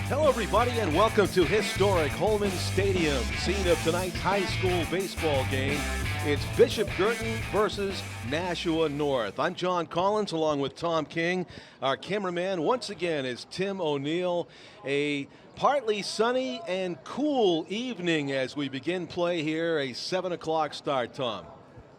Hello, everybody, and welcome to historic Holman Stadium, scene of tonight's high school baseball game. It's Bishop Guertin versus Nashua North. I'm John Collins, along with Tom King. Our cameraman, once again, is Tim O'Neill. A partly sunny and cool evening as we begin play here. A 7 o'clock start, Tom.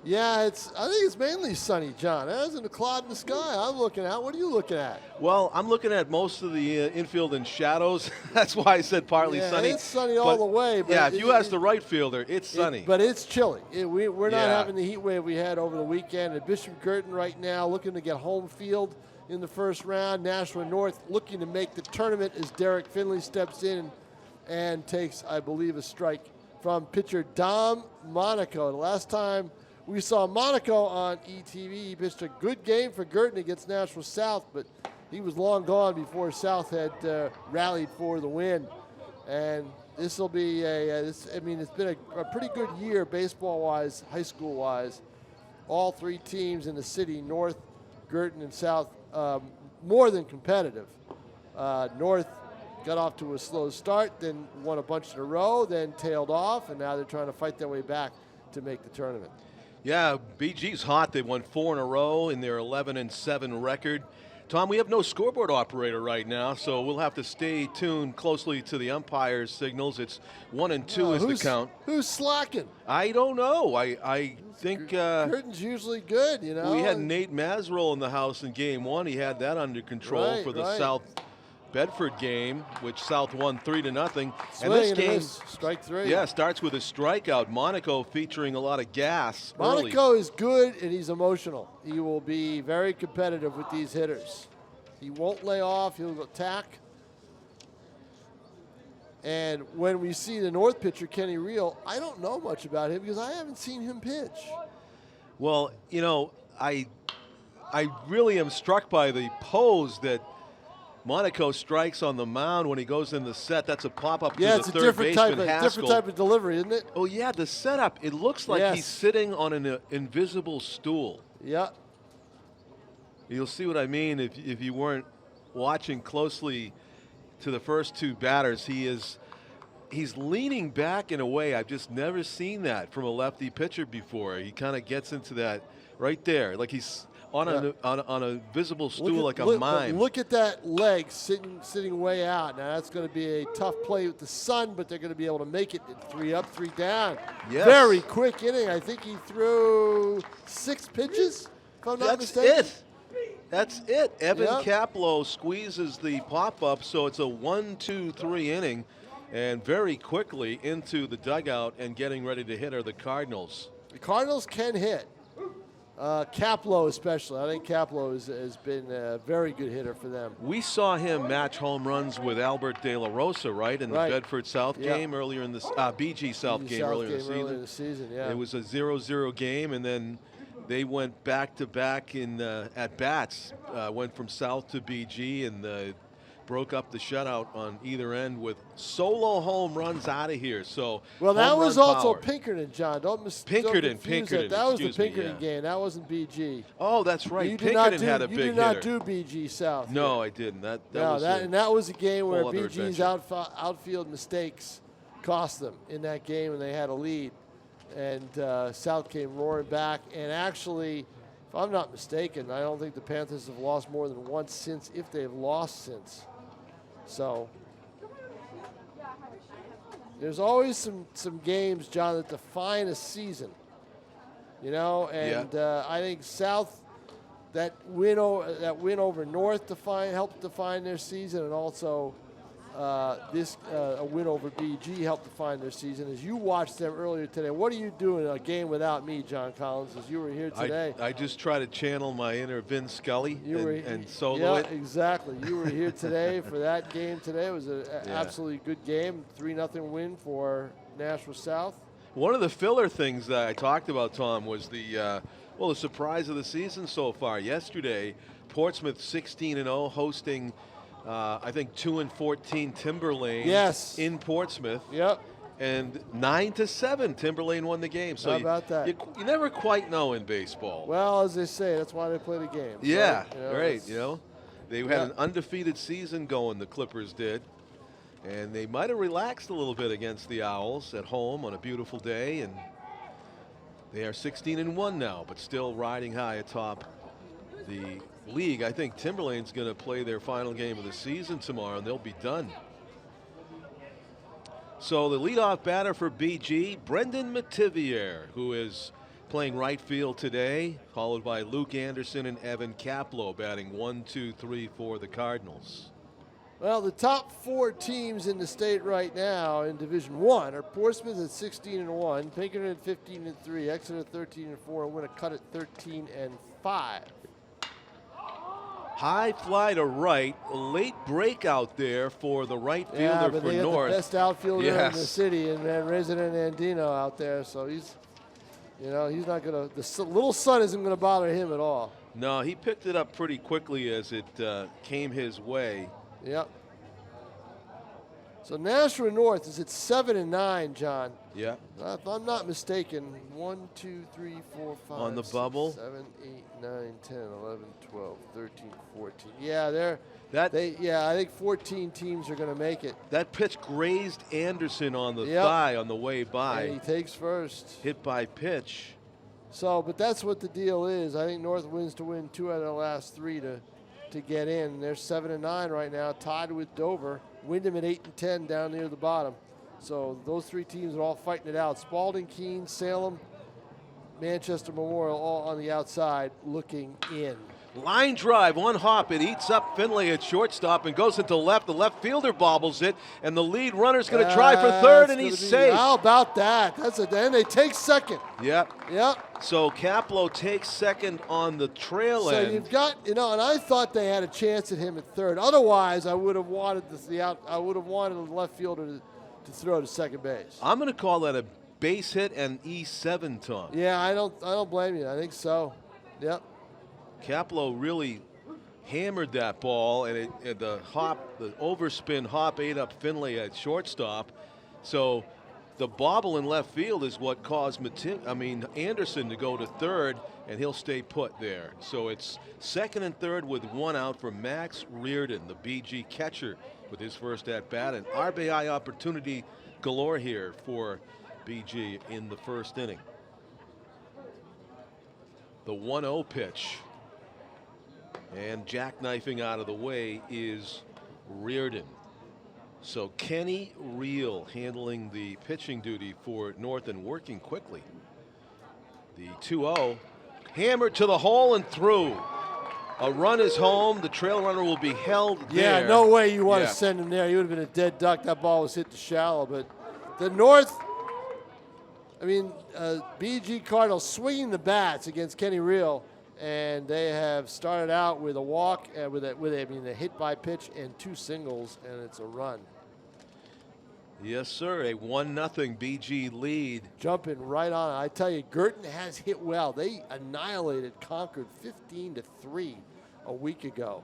Yeah, I think it's mainly sunny, John. There isn't a cloud in the sky I'm looking at. What are you looking at? Well, I'm looking at most of the infield in shadows. That's why I said partly sunny. It's sunny all the way. But yeah, if you ask the right fielder, it's sunny. But it's chilly. We're not having the heat wave we had over the weekend. At Bishop Guertin right now looking to get home field in the first round. Nashua North looking to make the tournament as Derek Finley steps in and takes, I believe, a strike from pitcher Dom Monaco. The last time we saw Monaco on ETV. He pitched a good game for Guertin against Nashua South, but he was long gone before South had rallied for the win. And this will be it's been a pretty good year baseball-wise, high school-wise. All three teams in the city, North, Guertin, and South, more than competitive. North got off to a slow start, then won a bunch in a row, then tailed off, and now they're trying to fight their way back to make the tournament. Yeah, BG's hot. They won 4 in a row in their 11-7 record. Tom, we have no scoreboard operator right now, so we'll have to stay tuned closely to the umpire's signals. It's 1-2 is the count. Who's slacking? I don't know. I think Guertin's usually good, you know. We had Nate Masrell in the house in game 1. He had that under control for the South Bedford game, which South won 3-0. And this game, strike 3. Yeah, starts with a strikeout. Monaco featuring a lot of gas. Monaco is good and he's emotional. He will be very competitive with these hitters. He won't lay off. He'll attack. And when we see the North pitcher, Kenny Reel, I don't know much about him because I haven't seen him pitch. Well, you know, I really am struck by the pose that Monaco strikes on the mound when he goes in the set. That's a pop-up to the third baseman, Haskell. Different type of delivery, isn't it? Oh, yeah, the setup. It looks like he's sitting on an invisible stool. Yeah. You'll see what I mean if you weren't watching closely to the first two batters. He's leaning back in a way I've just never seen that from a lefty pitcher before. He kind of gets into that right there, like he's on a visible stool like a mime. Look at that leg sitting way out. Now that's going to be a tough play with the sun, but they're going to be able to make it 3 up, 3 down. Yes. Very quick inning. I think he threw 6 pitches, if I'm not mistaken. That's it. Evan Kaplow squeezes the pop-up, so it's a 1-2-3 inning, and very quickly into the dugout and getting ready to hit are the Cardinals. The Cardinals can hit. Kaplow especially. I think Kaplow has been a very good hitter for them. We saw him match home runs with Albert De La Rosa, right, in the Bedford South game earlier in the BG South game earlier in the season. Yeah. It was a 0-0 game, and then they went back-to-back in at bats. Went from South to BG and broke up the shutout on either end with solo home runs out of here. So that was also Pinkerton, John. Pinkerton. That was the Pinkerton game. That wasn't BG. Oh, that's right. Pinkerton had a big hitter. You did not do BG South. No, I didn't. That was a game where BG's outfield mistakes cost them in that game, and they had a lead. And South came roaring back. And actually, if I'm not mistaken, I don't think the Panthers have lost more than once since, if they have lost since. So there's always some games, John, that define a season, you know. And I think South, that win over North helped define their season, and also a win over BG helped define their season. As you watched them earlier today, what are you doing in a game without me, John Collins, as you were here today? I just try to channel my inner Vin Scully and solo it. Yeah, exactly. You were here today for that game today. It was an absolutely good game, 3-0 win for Nashua South. One of the filler things that I talked about, Tom, was the surprise of the season so far. Yesterday, Portsmouth 16-0 hosting I think 2-14 Timberlane in Portsmouth. Yep. And 9-7, Timberlane won the game. So how about that? You never quite know in baseball. Well, as they say, that's why they play the game. Yeah, right. You know, they had an undefeated season going. The Clippers did. And they might have relaxed a little bit against the Owls at home on a beautiful day, and they are 16-1 now, but still riding high atop the league. I think Timberlane's going to play their final game of the season tomorrow, and they'll be done. So the leadoff batter for BG, Brendan Metivier, who is playing right field today, followed by Luke Anderson and Evan Kaplow batting 1, 2, 3 for the Cardinals. Well, the top 4 teams in the state right now in Division I are Portsmouth at 16-1, Pinkerton at 15-3, Exeter 13-4, and Winnicott at 13-5. High fly to right, a late breakout there for the right fielder but for they got North. the best outfielder Yes. in the city, and Resident Andino out there, so he's not gonna. The little sun isn't gonna bother him at all. No, he picked it up pretty quickly as it came his way. Yep. So Nashua North is at 7-9, John. Yeah. If I'm not mistaken, 1, 2, 3, 4, 5, on the 6, bubble. 7, 8, 9, 10, 11, 12, 13, 14. Yeah, I think 14 teams are going to make it. That pitch grazed Anderson on the thigh on the way by. And he takes first. Hit by pitch. So, but that's what the deal is. I think North wins to win 2 out of the last 3 to get in. They're 7-9 right now, tied with Dover. Wyndham at 8-10 down near the bottom. So those 3 teams are all fighting it out. Spalding, Keene, Salem, Manchester Memorial all on the outside looking in. Line drive, one hop. It eats up Finley at shortstop and goes into left. The left fielder bobbles it, and the lead runner's going to try for third, and he's safe. How about that? And they take second. Yep. Yep. So Kaplow takes second on the trail end. So you've got, and I thought they had a chance at him at third. Otherwise, I would have wanted I would have wanted the left fielder to throw to second base. I'm going to call that a base hit and E7, Tom. Yeah, I don't blame you. I think so. Yep. Kaplow really hammered that ball, and the overspin hop ate up Finley at shortstop. So the bobble in left field is what caused Anderson to go to third, and he'll stay put there. So it's second and third with 1 out for Max Reardon, the BG catcher, with his first at bat, and RBI opportunity galore here for BG in the first inning. The 1-0 pitch. And jackknifing out of the way is Reardon. So Kenny Reel handling the pitching duty for North and working quickly. The 2-0 hammered to the hole and through. A run is home. The trail runner will be held there. Yeah, no way you want to send him there. He would have been a dead duck. That ball was hit to shallow. But the North, BG Cardinals swinging the bats against Kenny Reel. And they have started out with a walk, with a hit by pitch and 2 singles, and it's a run. Yes, sir. A 1-0 BG lead. Jumping right on it. I tell you, Guertin has hit well. They annihilated Concord 15-3 a week ago,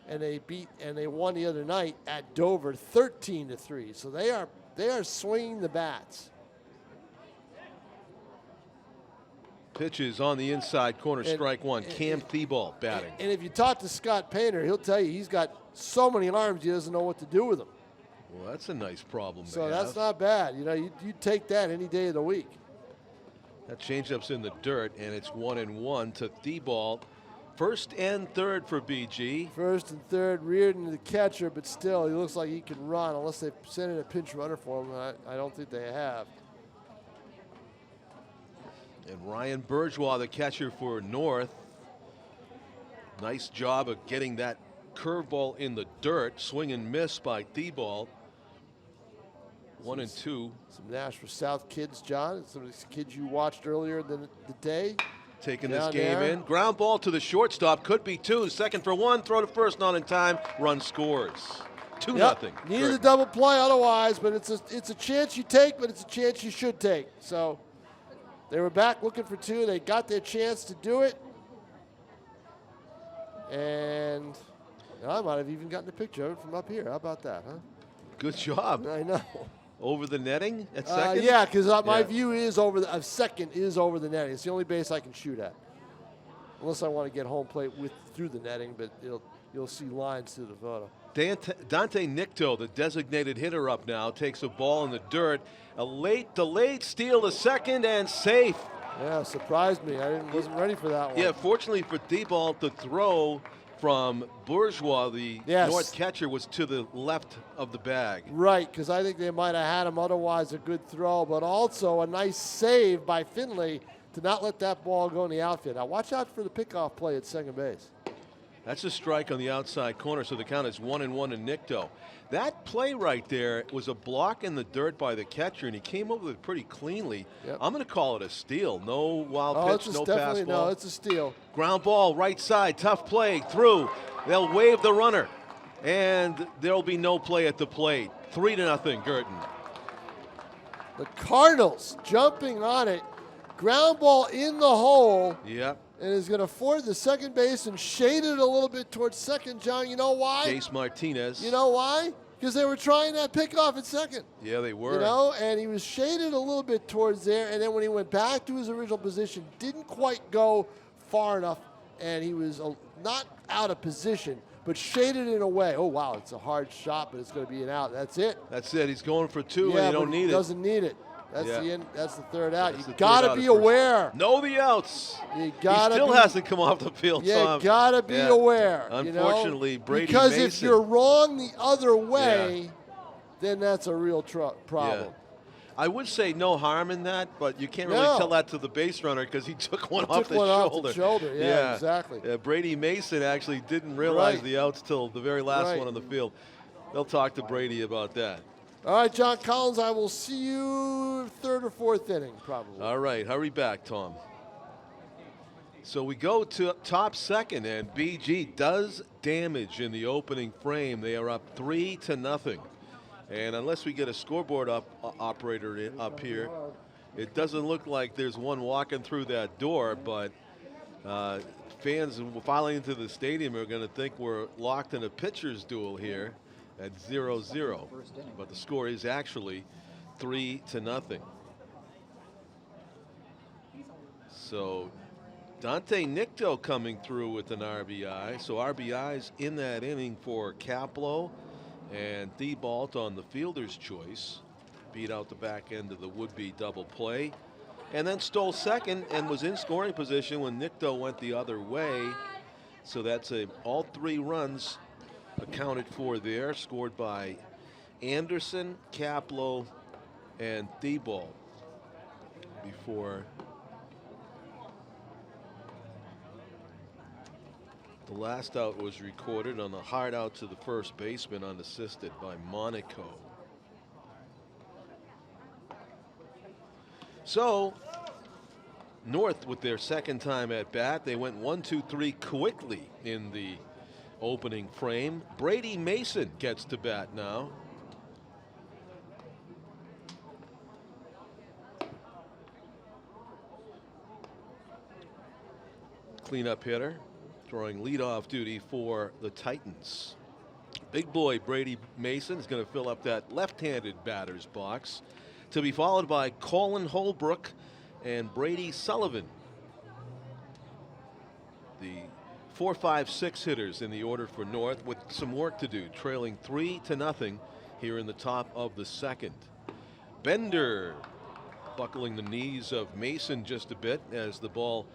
and they won the other night at Dover 13-3. So they are swinging the bats. Pitches on the inside corner, strike one. Cam Thibault batting. And if you talk to Scott Painter, he'll tell you he's got so many arms he doesn't know what to do with them. Well, that's a nice problem to So have. that's not bad. You take that any day of the week. That changeup's in the dirt, and it's 1-1 to Thibault. First and third for BG. First and third, Reardon the catcher, but still, he looks like he can run unless they send in a pinch runner for him. I don't think they have. And Ryan Bourgeois, the catcher for North. Nice job of getting that curveball in the dirt. Swing and miss by Thibault. 1-2. Some Nashua South kids, John. Some of these kids you watched earlier in the day. Taking this game in. Ground ball to the shortstop. Could be 2. Second for 1. Throw to first, not in time. Run scores. 2-0. Needed a double play otherwise, but it's a chance you take, but it's a chance you should take. So they were back looking for 2. They got their chance to do it. And I might have even gotten a picture of it from up here. How about that, huh? Good job. I know. Over the netting at second? Yeah, because my view is second is over the netting. It's the only base I can shoot at. Unless I want to get home plate through the netting, but you'll see lines through the photo. Dante Nicto, the designated hitter up now, takes a ball in the dirt. A late delayed steal to second and safe. Yeah, surprised me. I wasn't ready for that one. Yeah, fortunately for Thibault, the throw from Bourgeois, the North catcher, was to the left of the bag. Right, because I think they might have had him otherwise a good throw, but also a nice save by Finley to not let that ball go in the outfield. Now watch out for the pickoff play at second base. That's a strike on the outside corner, so the count is 1-1 to Nicto. That play right there was a block in the dirt by the catcher, and he came over with it pretty cleanly. Yep. I'm going to call it a steal. No wild pitch, no pass ball. No, it's a steal. Ground ball, right side, tough play, through. They'll wave the runner, and there'll be no play at the plate. 3-0, Guertin. The Cardinals jumping on it. Ground ball in the hole. Yep. And is going to forward the second base and shade it a little bit towards second, John. You know why? Jace Martinez. You know why? Because they were trying that pickoff at second. Yeah, they were. You know, and he was shaded a little bit towards there, and then when he went back to his original position, didn't quite go far enough, and he was not out of position, but shaded in a way. Oh, wow, it's a hard shot, but it's going to be an out. That's it. That's it. He's going for two, yeah, and you don't need it. He doesn't need it. That's the end. That's the third out. That's you got to be aware. Know the outs. You got to. He still hasn't come off the field. You got to be aware. Unfortunately, you know? Brady because Mason, if you're wrong the other way, then that's a real problem. Yeah. I would say no harm in that, but you can't really tell that to the base runner because he took one off the shoulder. Yeah, exactly. Brady Mason actually didn't realize the outs till the very last one on the field. They'll talk to Brady about that. All right, John Collins, I will see you third or fourth inning, probably. All right, hurry back, Tom. So we go to top second, and BG does damage in the opening frame. They are up 3-0. And unless we get a scoreboard operator up here, it doesn't look like there's one walking through that door, but fans filing into the stadium are going to think we're locked in a pitcher's duel here at 0-0, but the score is actually 3-0. So Dante Nicto coming through with an RBI. So RBIs in that inning for Kaplow, and Thibault on the fielder's choice beat out the back end of the would-be double play, and then stole second and was in scoring position when Nicto went the other way. So that's all three runs accounted for there, scored by Anderson, Kaplow, and Thibault before the last out was recorded on the hard out to the first baseman unassisted by Monaco. So North with their second time at bat. They went 1-2-3 quickly in the opening frame. Brady Mason gets to bat now. Cleanup hitter, throwing leadoff duty for the Titans. Big boy Brady Mason is going to fill up that left-handed batter's box, to be followed by Colin Holbrook and Brady Sullivan. The 4, 5, 6 hitters in the order for North, with some work to do, trailing 3-0 here in the top of the second. Bender buckling the knees of Mason just a bit as the ball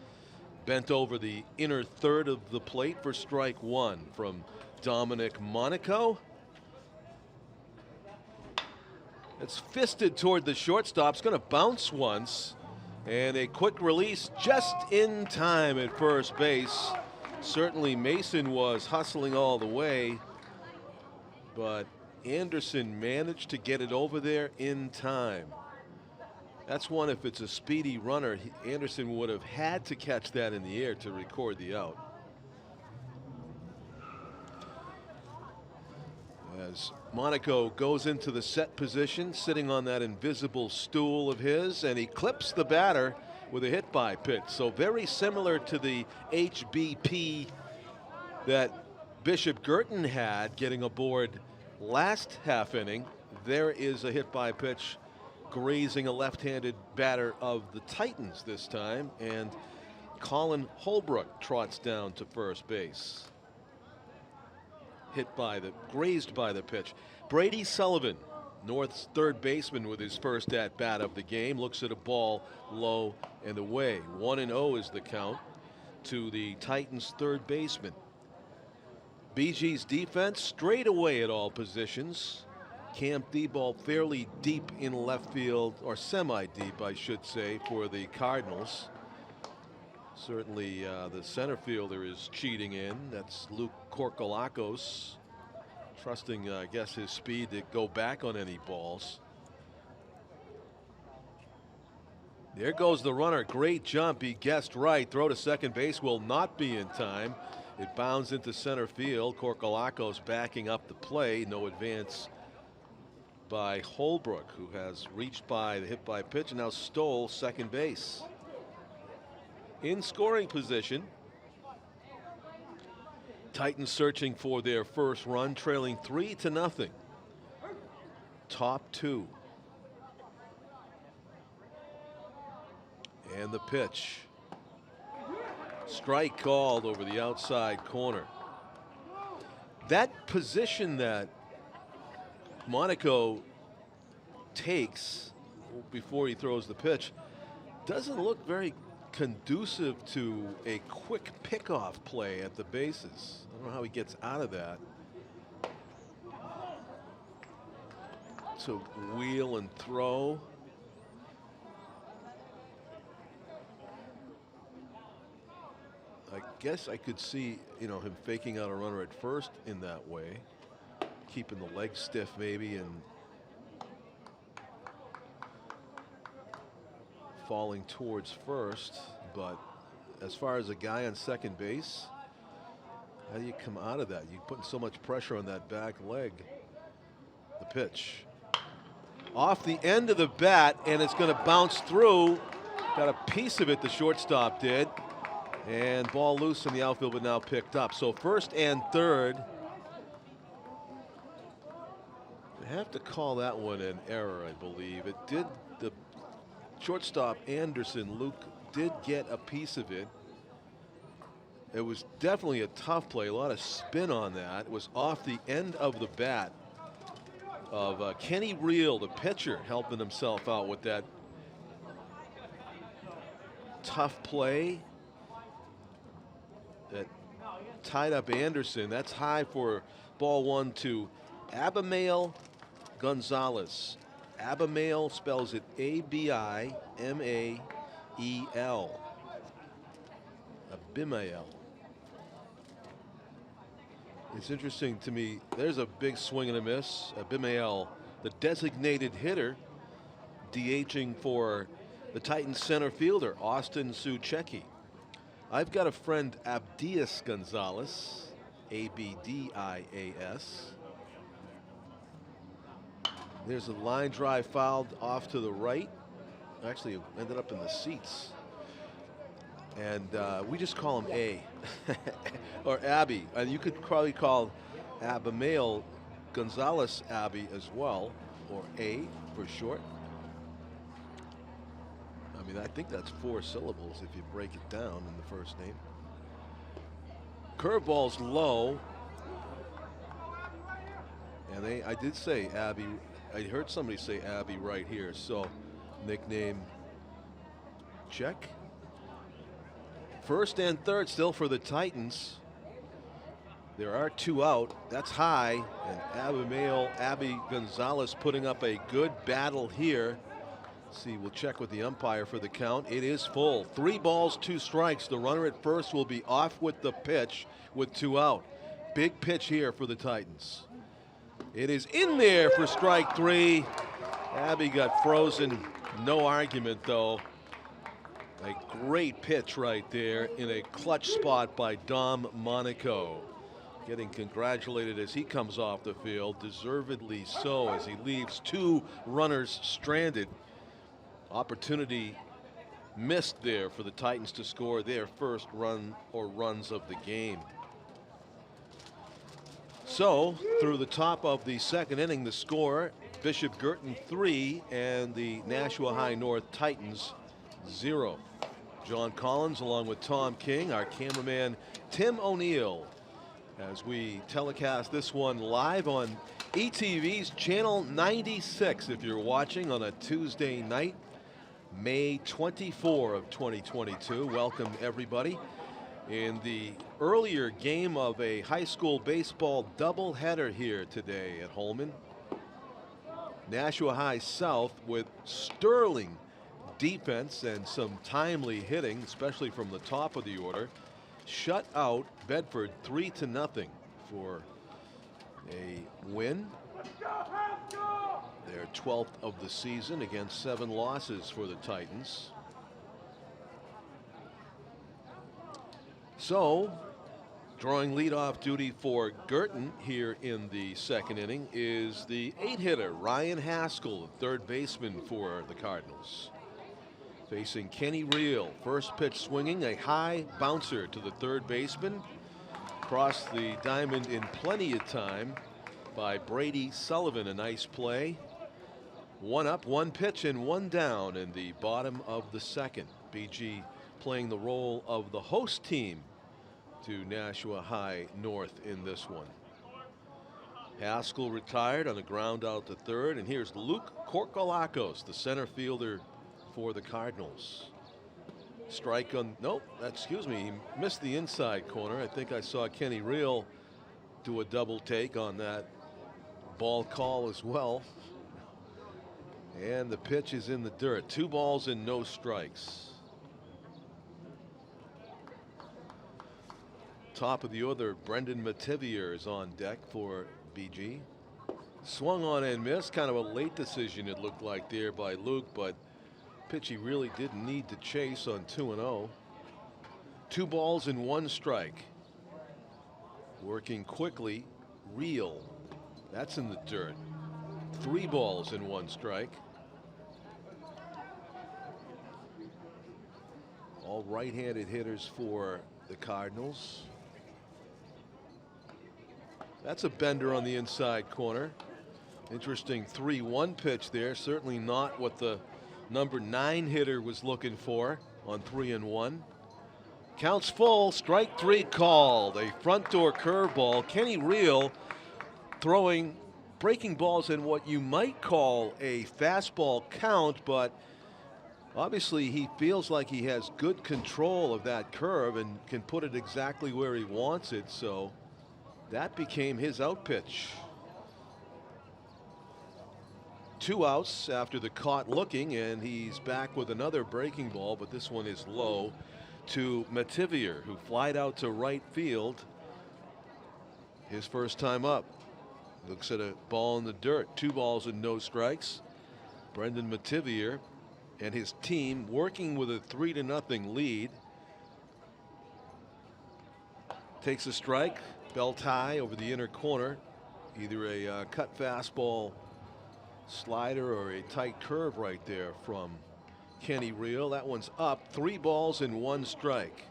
bent over the inner third of the plate for strike one from Dominic Monaco. It's fisted toward the shortstop. It's going to bounce once, and a quick release just in time at first base. Certainly Mason was hustling all the way, but Anderson managed to get it over there in time. That's one, if it's a speedy runner, Anderson would have had to catch that in the air to record the out. As Monaco goes into the set position, sitting on that invisible stool of his, and he clips the batter with a hit by pitch. So very similar to the HBP that Bishop Guertin had getting aboard last half inning. There is a hit by pitch grazing a left-handed batter of the Titans this time, and Colin Holbrook trots down to first base. grazed by the pitch. Brady Sullivan, North's third baseman, with his first at-bat of the game, looks at a ball low and away. 1-0 is the count to the Titans' third baseman. BG's defense straight away at all positions. Cam Thibault fairly deep in left field, or semi-deep, I should say, for the Cardinals. Certainly the center fielder is cheating in. That's Luke Korkolakos, trusting, I guess, his speed to go back on any balls. There goes the runner. Great jump. He guessed right. Throw to second base will not be in time. It bounds into center field. Korkolakos backing up the play. No advance by Holbrook, who has reached by the hit by pitch and now stole second base. In scoring position, Titans searching for their first run, trailing 3-0. Top 2. And the pitch. Strike called over the outside corner. That position that Monaco takes before he throws the pitch doesn't look very conducive to a quick pickoff play at the bases. I don't know how he gets out of that. So wheel and throw. I guess I could see, him faking out a runner at first in that way, keeping the leg stiff maybe and falling towards first. But as far as a guy on second base, how do you come out of that? You're putting so much pressure on that back leg. The pitch. Off the end of the bat, and it's going to bounce through. Got a piece of it, the shortstop did. And ball loose in the outfield, but now picked up. So first and third. I have to call that one an error, I believe. It did. The shortstop Anderson, Luke, did get a piece of it. It was definitely a tough play, a lot of spin on that. It was off the end of the bat of Kenny Reel, the pitcher, helping himself out with that tough play that tied up Anderson. That's high for ball one to Abimael Gonzalez. Abimael spells it A-B-I-M-A-E-L. Abimael. It's interesting to me. There's a big swing and a miss. Abimael, the designated hitter, DHing for the Titans center fielder, Austin Suchecki. I've got a friend, Abdias Gonzalez, A-B-D-I-A-S. There's a line drive fouled off to the right. Actually, it ended up in the seats. And we just call him A. Or Abby. And you could probably call Abimael Gonzalez Abby as well, or A for short. I mean, I think that's 4 syllables if you break it down in the first name. Curveball's low. And I did say Abby. I heard somebody say Abby right here. So nickname check. First and third still for the Titans. There are 2 out. That's high. And Abby Gonzalez putting up a good battle here. See, we'll check with the umpire for the count. It is full. 3 balls, 2 strikes. The runner at first will be off with the pitch with 2 out. Big pitch here for the Titans. It is in there for strike 3. Abby got frozen. No argument, though. A great pitch right there in a clutch spot by Dom Monaco. Getting congratulated as he comes off the field. Deservedly so, as he leaves 2 runners stranded. Opportunity missed there for the Titans to score their first run or runs of the game. So through the top of the second inning, the score: Bishop Guertin 3 and the Nashua High North Titans 0. John Collins along with Tom King, our cameraman Tim O'Neill as we telecast this one live on ETV's channel 96 if you're watching on a Tuesday night, May 24 of 2022. Welcome everybody. In the earlier game of a high school baseball doubleheader here today at Holmen. Nashua High South with sterling defense and some timely hitting, especially from the top of the order, shut out Bedford 3-0 for a win. Their 12th of the season against 7 losses for the Titans. So, drawing leadoff duty for Guertin here in the second inning is the 8-hitter Ryan Haskell, third baseman for the Cardinals. Facing Kenny Reel, first pitch swinging, a high bouncer to the third baseman. Crossed the diamond in plenty of time by Brady Sullivan, a nice play. 1 up, 1 pitch, and 1 down in the bottom of the second. BG playing the role of the host team to Nashua High North in this one. Haskell retired on a ground out to third, and here's Luke Korkolakos, the center fielder for the Cardinals. Strike on, nope, excuse me, he missed the inside corner. I think I saw Kenny Reel do a double take on that ball call as well. And the pitch is in the dirt. 2 balls and no strikes. Top of the order, Brendan Mativier is on deck for BG. Swung on and missed. Kind of a late decision it looked like there by Luke, but pitch he really didn't need to chase on 2-0. 2 balls and 1 strike. Working quickly, Reel. That's in the dirt. 3 balls and 1 strike. All right-handed hitters for the Cardinals. That's a bender on the inside corner. Interesting 3-1 pitch there. Certainly not what the number 9 hitter was looking for on 3-1. Counts full, strike 3 called. A front door curveball. Kenny Reel throwing breaking balls in what you might call a fastball count, but obviously he feels like he has good control of that curve and can put it exactly where he wants it, so that became his out pitch. 2 outs after the caught looking, and he's back with another breaking ball, but this one is low to Mativier, who flied out to right field. His first time up. Looks at a ball in the dirt. 2 balls and no strikes. Brendan Mativier and his team working with a 3-0 lead. Takes a strike, belt high over the inner corner. Either a cut fastball slider or a tight curve right there from Kenny Reel. That one's up. 3 balls and 1 strike.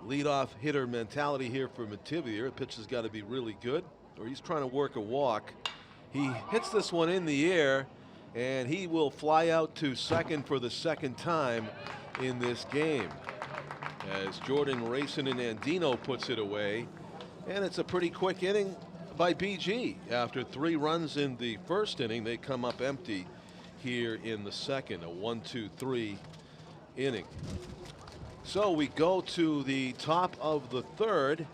Leadoff hitter mentality here for Mativier. The pitch has got to be really good, or he's trying to work a walk. He hits this one in the air, and he will fly out to second for the second time in this game, as Jordan Racing and Andino puts it away. And it's a pretty quick inning by BG. After 3 runs in the first inning, they come up empty here in the second. A 1-2-3 inning. So we go to the top of the third.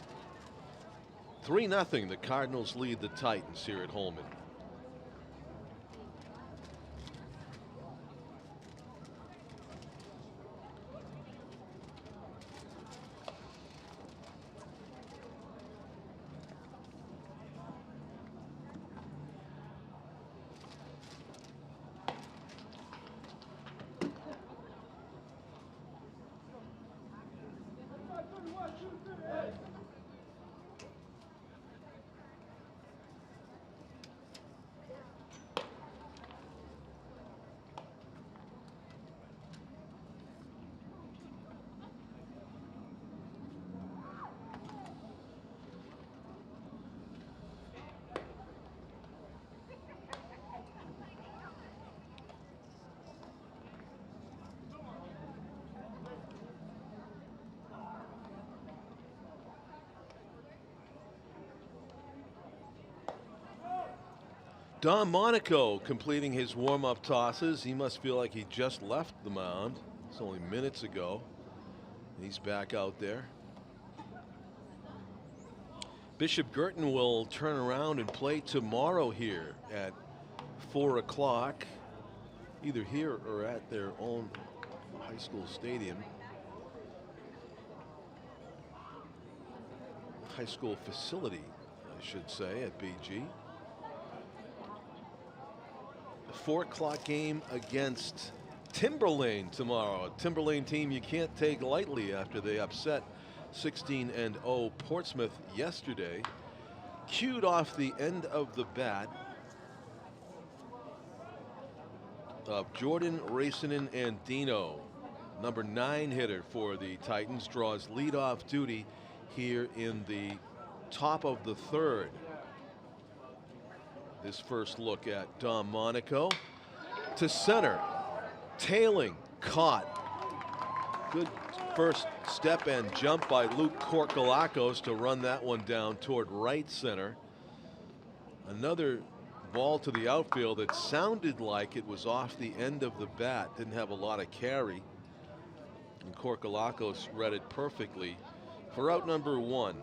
3-0. The Cardinals lead the Titans here at Holmen. Don Monaco completing his warm-up tosses. He must feel like he just left the mound. It's only minutes ago. He's back out there. Bishop Guertin will turn around and play tomorrow here at 4 o'clock, either here or at their own high school stadium. High school facility, I should say, at BG. The 4 o'clock game against Timberlane tomorrow. A Timberlane team you can't take lightly after they upset 16-0 Portsmouth yesterday. Cued off the end of the bat of Jordan Racinen and Dino. Number 9 hitter for the Titans draws leadoff duty here in the top of the 3rd. This first look at Don Monaco to center, tailing, caught. Good first step and jump by Luke Korkalakos to run that one down toward right center. Another ball to the outfield that sounded like it was off the end of the bat, didn't have a lot of carry, and Korkalakos read it perfectly for out number 1.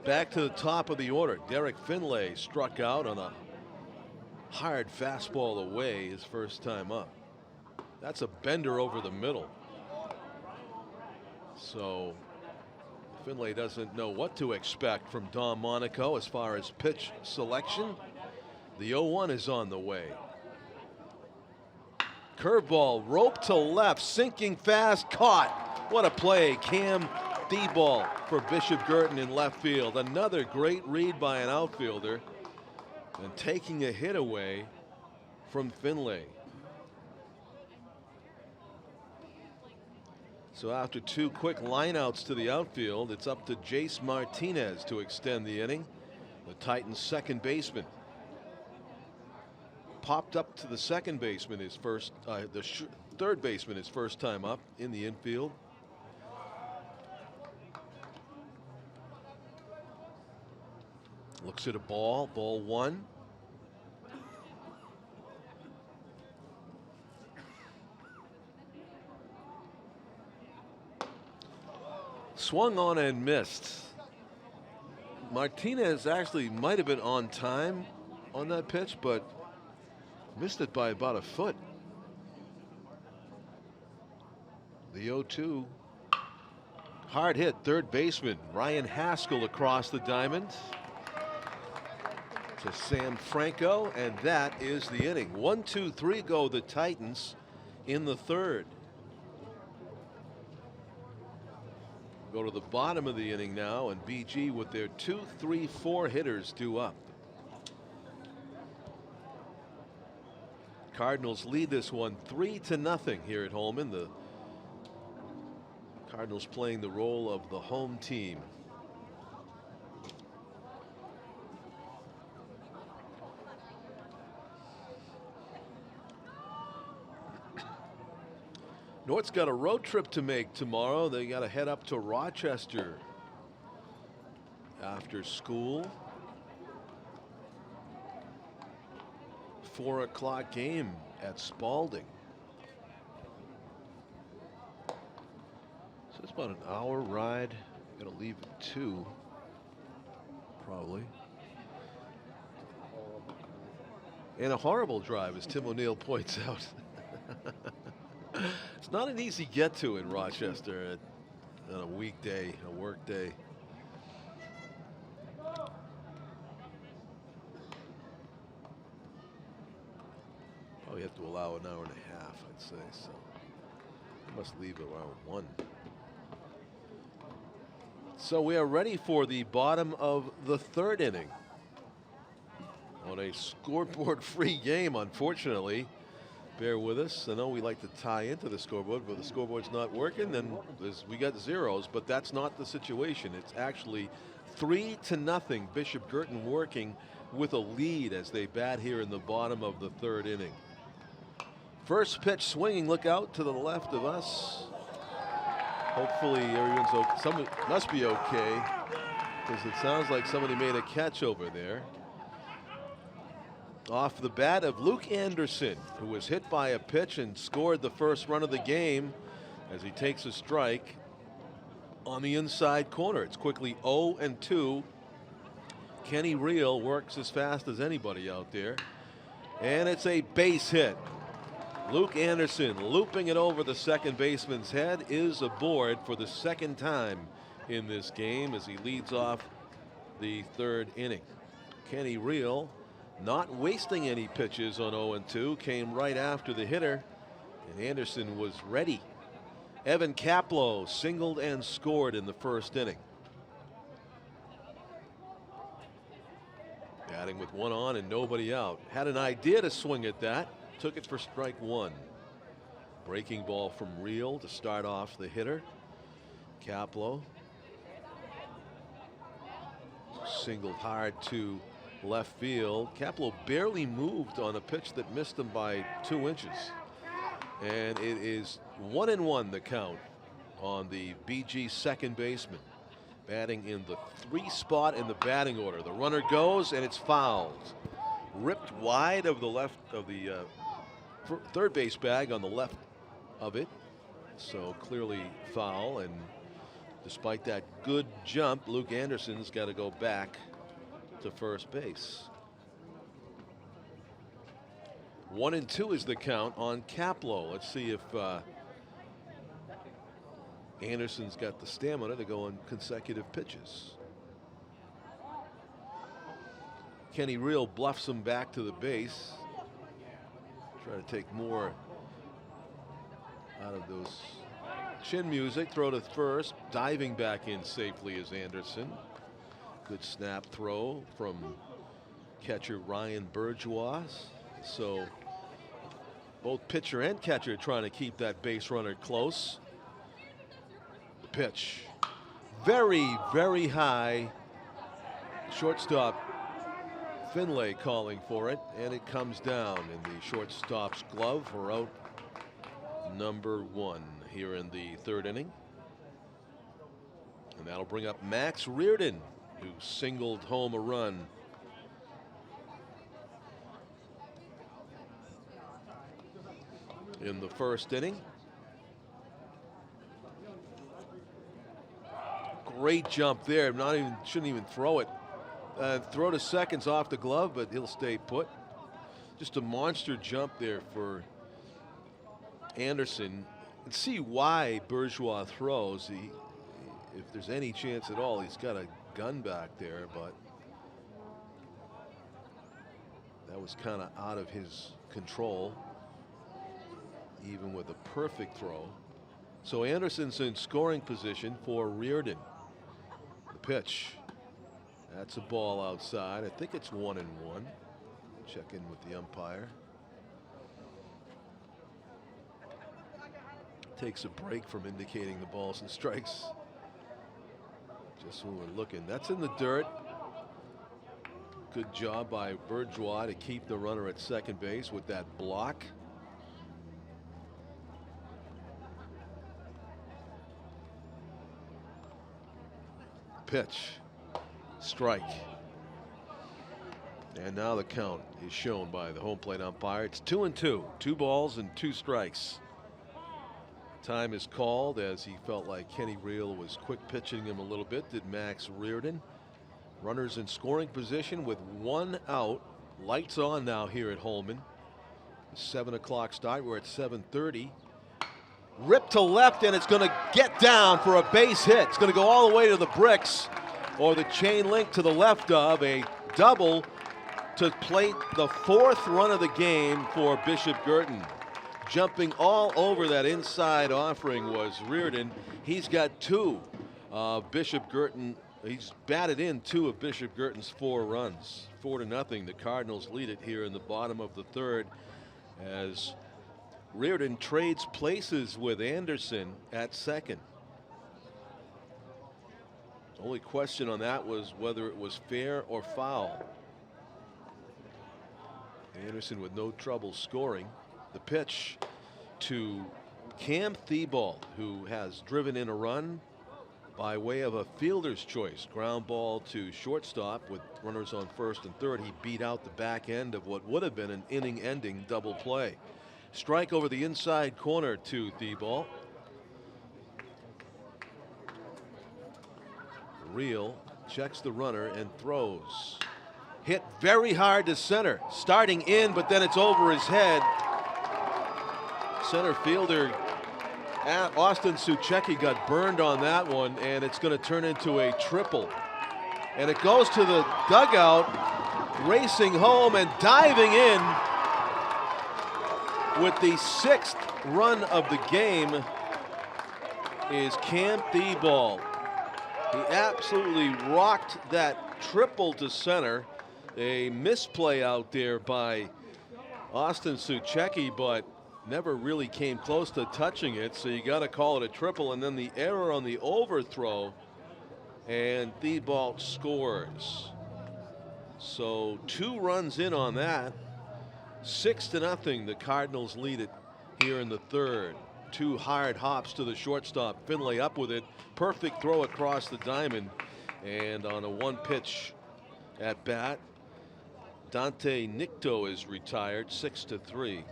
Back to the top of the order, Derek Finlay struck out on a hard fastball away his first time up. That's a bender over the middle. So Finlay doesn't know what to expect from Don Monaco as far as pitch selection. The 0-1 is on the way. Curveball, rope to left, sinking fast, caught. What a play. Cam D-ball for Bishop Guertin in left field. Another great read by an outfielder and taking a hit away from Finlay. So after 2 quick lineouts to the outfield, it's up to Jace Martinez to extend the inning. The Titans' second baseman popped up to the second baseman his first, third baseman his first time up in the infield. Looks at a ball, ball 1. Swung on and missed. Martinez actually might have been on time on that pitch, but missed it by about a foot. The 0-2. Hard hit, third baseman Ryan Haskell across the diamond to Sam Franco, and that is the inning. 1-2-3 go the Titans in the 3rd. Go to the bottom of the inning now, and BG with their 2, 3, 4 hitters due up. Cardinals lead this one 3-0 here at Holman. The Cardinals playing the role of the home team. North's got a road trip to make tomorrow. They got to head up to Rochester after school. 4 o'clock game at Spalding. So it's about an hour ride. Got to leave at 2, probably. And a horrible drive, as Tim O'Neill points out. It's not an easy get to in Rochester on a weekday, a work day. Probably have to allow an hour and a half, I'd say. So I must leave around 1. So we are ready for the bottom of the 3rd inning on a scoreboard-free game, unfortunately. Bear with us. I know we like to tie into the scoreboard, but the scoreboard's not working, then we got zeros, but that's not the situation. It's actually 3-0. Bishop Guertin working with a lead as they bat here in the bottom of the 3rd inning. First pitch swinging, look out to the left of us. Hopefully everyone's okay. Someone must be okay, because it sounds like somebody made a catch over there. off the bat of Luke Anderson, who was hit by a pitch and scored the first run of the game as he takes a strike on the inside corner. It's quickly 0-2. Kenny Reel works as fast as anybody out there, and it's a base hit. Luke Anderson looping it over the second baseman's head is aboard for the second time in this game as he leads off the third inning. Kenny Reel not wasting any pitches on 0-2, came right after the hitter, and Anderson was ready. Evan Kaplow singled and scored in the first inning. Batting with one on and nobody out. Had an idea to swing at that. Took it for strike one. Breaking ball from Reel to start off the hitter. Kaplow singled hard to left field. Kaplow barely moved on a pitch that missed him by 2 inches. And it is 1-1 the count on the BG second baseman. Batting in the 3 spot in the batting order. The runner goes and it's fouled. Ripped wide of the left of the third base bag on the left of it. So clearly foul, and despite that good jump, Luke Anderson's got to go back to first base. 1-2 is the count on Kaplow. Let's see if Anderson's got the stamina to go on consecutive pitches. Kenny Reel bluffs him back to the base. Try to take more out of those chin music. Throw to first. Diving back in safely is Anderson. Good snap throw from catcher Ryan Bourgeois. So both pitcher and catcher trying to keep that base runner close. The pitch. Very, very high. Shortstop Finlay calling for it, and it comes down in the shortstop's glove for out number 1 here in the third inning. And that'll bring up Max Reardon, who singled home a run in the first inning. Great jump there. Shouldn't even throw it. Throw to second's off the glove, but he'll stay put. Just a monster jump there for Anderson. And see why Bourgeois throws. If there's any chance at all, he's got a gun back there, but that was kind of out of his control, even with a perfect throw. So Anderson's in scoring position for Reardon. The pitch. That's a ball outside. I think it's 1-1. Check in with the umpire. Takes a break from indicating the balls and strikes. Just when we're looking. That's in the dirt. Good job by Bourgeois to keep the runner at second base with that block. Pitch. Strike. And now the count is shown by the home plate umpire. It's 2-2. 2 balls and 2 strikes. Time is called as he felt like Kenny Reel was quick pitching him a little bit. Did Max Reardon. Runners in scoring position with 1 out. Lights on now here at Holman. 7 o'clock start. We're at 7:30. Ripped to left, and it's going to get down for a base hit. It's going to go all the way to the bricks, or the chain link to the left of a double to plate the 4th run of the game for Bishop Guertin. Jumping all over that inside offering was Reardon. He's got 2. Bishop Guertin, he's batted in 2 of Bishop Guertin's 4 runs. 4-0. The Cardinals lead it here in the bottom of the third as Reardon trades places with Anderson at second. Only question on that was whether it was fair or foul. Anderson with no trouble scoring. The pitch to Cam Thibault, who has driven in a run by way of a fielder's choice. Ground ball to shortstop with runners on first and third. He beat out the back end of what would have been an inning-ending double play. Strike over the inside corner to Thibault. Reel checks the runner and throws. Hit very hard to center. Starting in, but then it's over his head. Center fielder Austin Suchecki got burned on that one, and it's going to turn into a triple. And it goes to the dugout, racing home and diving in with the 6th run of the game is Cam Thibault. He absolutely rocked that triple to center. A misplay out there by Austin Suchecki, but never really came close to touching it, so you got to call it a triple. And then the error on the overthrow, and Thibault scores. So 2 runs in on that. 6-0. The Cardinals lead it here in the third. 2 hard hops to the shortstop. Finlay up with it. Perfect throw across the diamond. And on a 1-pitch at bat, Dante Nicto is retired, 6-3.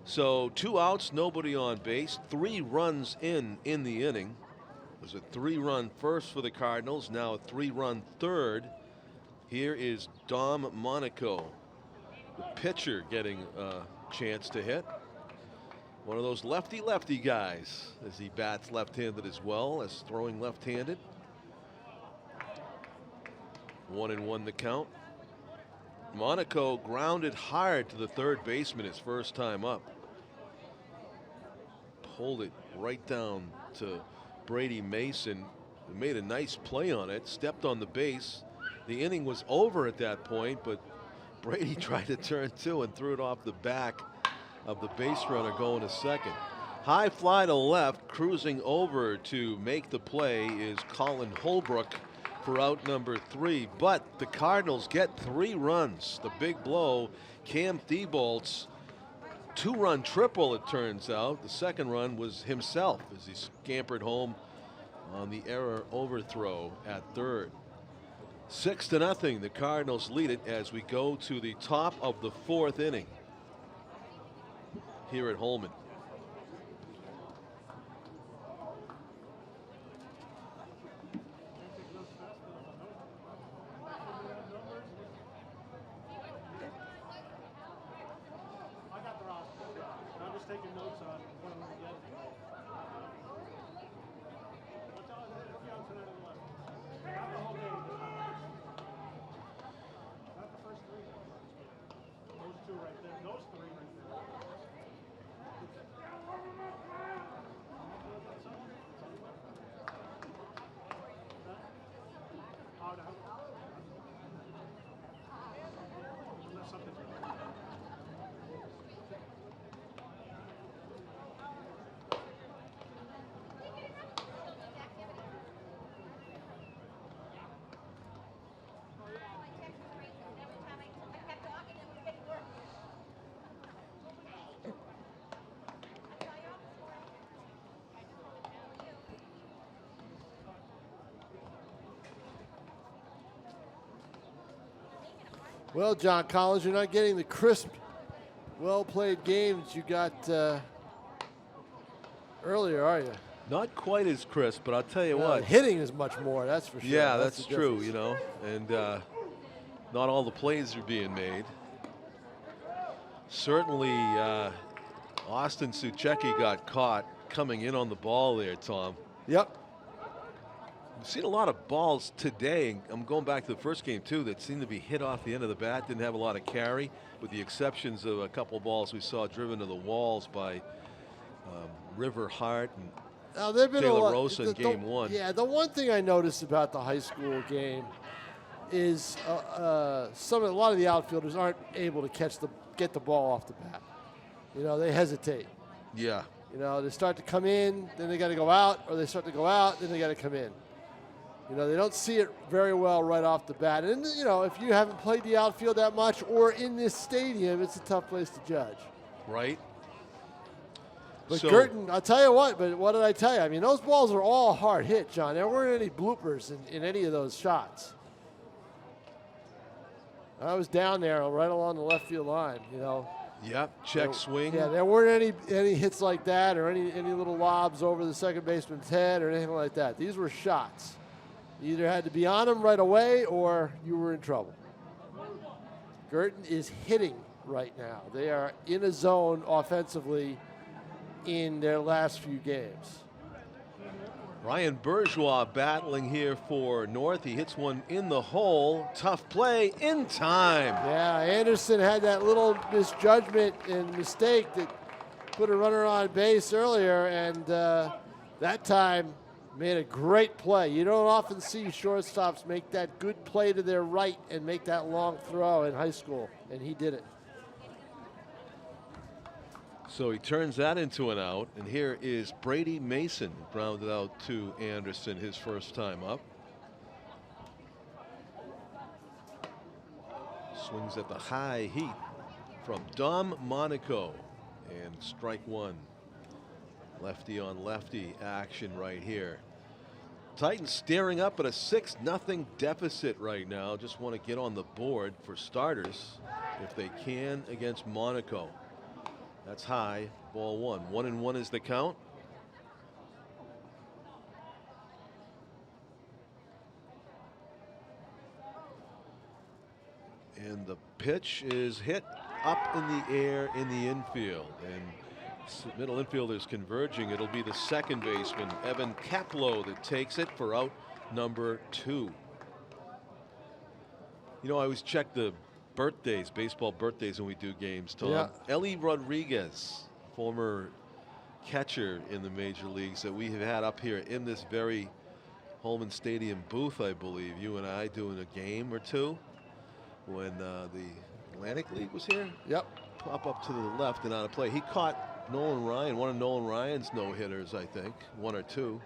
So 2 outs, nobody on base. 3 runs in the inning. It was a 3-run first for the Cardinals, now a 3-run third. Here is Dom Monaco, the pitcher, getting a chance to hit. One of those lefty-lefty guys, as he bats left-handed as well as throwing left-handed. 1-1 the count. Monaco grounded hard to the third baseman his first time up. Pulled it right down to Brady Mason, who made a nice play on it, stepped on the base. The inning was over at that point, but Brady tried to turn 2 and threw it off the back of the base runner going to second. High fly to left, cruising over to make the play is Colin Holbrook for out number 3, but the Cardinals get 3 runs. The big blow, Cam Thibault's 2-run triple, it turns out. The second run was himself as he scampered home on the error overthrow at third. 6-0. The Cardinals lead it as we go to the top of the 4th inning here at Holman. Well, John Collins, you're not getting the crisp, well-played games you got earlier, are you? Not quite as crisp, but I'll tell you what. Hitting is much more, that's for sure. Yeah, that's true, you know, and not all the plays are being made. Certainly, Austin Suchecki got caught coming in on the ball there, Tom. Yep. We've seen a lot of balls today. I'm going back to the first game, too, that seemed to be hit off the end of the bat. Didn't have a lot of carry, with the exceptions of a couple of balls we saw driven to the walls by River Hart and De La Rosa in game 1. Yeah, the one thing I noticed about the high school game is a lot of the outfielders aren't able to get the ball off the bat. You know, they hesitate. Yeah. You know, they start to come in, then they got to go out, or they start to go out, then they got to come in. You know, they don't see it very well right off the bat. And, you know, if you haven't played the outfield that much or in this stadium, it's a tough place to judge. Right. But Guertin, I'll tell you what, but what did I tell you? I mean, those balls are all hard hit, John. There weren't any bloopers in any of those shots. I was down there right along the left field line, you know. Yep, check swing. Yeah, there weren't any hits like that or any little lobs over the second baseman's head or anything like that. These were shots. You either had to be on them right away or you were in trouble. Guertin is hitting right now. They are in a zone offensively in their last few games. Ryan Bourgeois battling here for North. He hits one in the hole. Tough play in time. Yeah, Anderson had that little misjudgment and mistake that put a runner on base earlier, and that time made a great play. You don't often see shortstops make that good play to their right and make that long throw in high school, and he did it. So he turns that into an out, and here is Brady Mason, grounded out to Anderson his first time up. Swings at the high heat from Dom Monaco, and strike one. Lefty on lefty action right here. Titans staring up at a 6-0 deficit right now. Just want to get on the board for starters if they can against Monaco. That's high, ball one. 1-1 is the count. And the pitch is hit up in the air in the infield. And middle infielders converging. It'll be the second baseman, Evan Kaplow, that takes it for out number 2. You know, I always check the birthdays, baseball birthdays when we do games, Tom. Yeah. Ellie Rodriguez, former catcher in the major leagues that we have had up here in this very Holman Stadium booth, I believe. You and I doing a game or two when the Atlantic League was here. Yep. Pop up to the left and out of play. He caught Nolan Ryan, one of Nolan Ryan's no-hitters, I think, 1 or 2.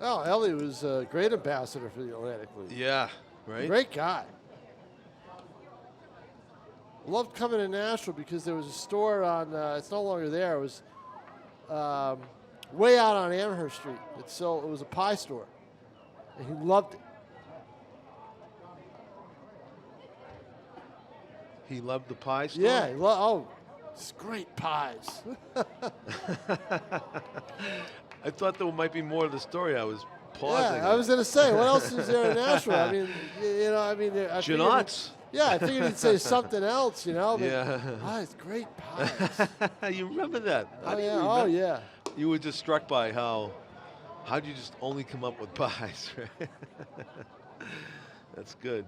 Oh, Ellie was a great ambassador for the Atlantic League. Yeah, right? Great guy. Loved coming to Nashua because there was a store on, it's no longer there, it was way out on Amherst Street. It was a pie store, and he loved it. He loved the pie store? Yeah, it's great pies. I thought there might be more to the story. I was pausing. Yeah, I was going to say, what else is there in Nashua? I mean, Jeanotte's. Yeah, I figured he'd say something else, you know. But, yeah. It's great pies. You remember that? Oh, yeah. You were just struck by how'd you just only come up with pies, right? That's good.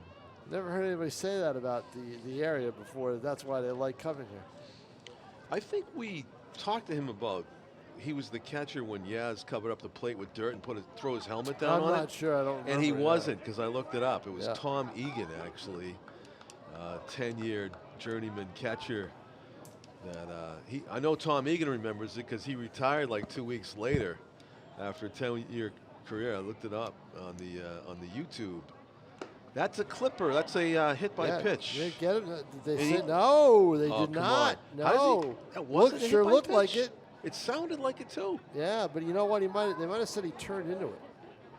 Never heard anybody say that about the area before. That's why they like coming here. I think we talked to him about, he was the catcher when Yaz covered up the plate with dirt and throw his helmet down on it. I'm not sure. I don't remember. And he wasn't, because I looked it up. It was Yeah. Tom Egan, actually. 10-year journeyman catcher. That I know Tom Egan remembers it because he retired like 2 weeks later after a 10-year career. I looked it up on the YouTube. That's a clipper. That's a hit by pitch. They get it. Did they say no? They did come not. on. No. Sure looked like it. It sounded like it too. Yeah, but you know what? They might have said he turned into it,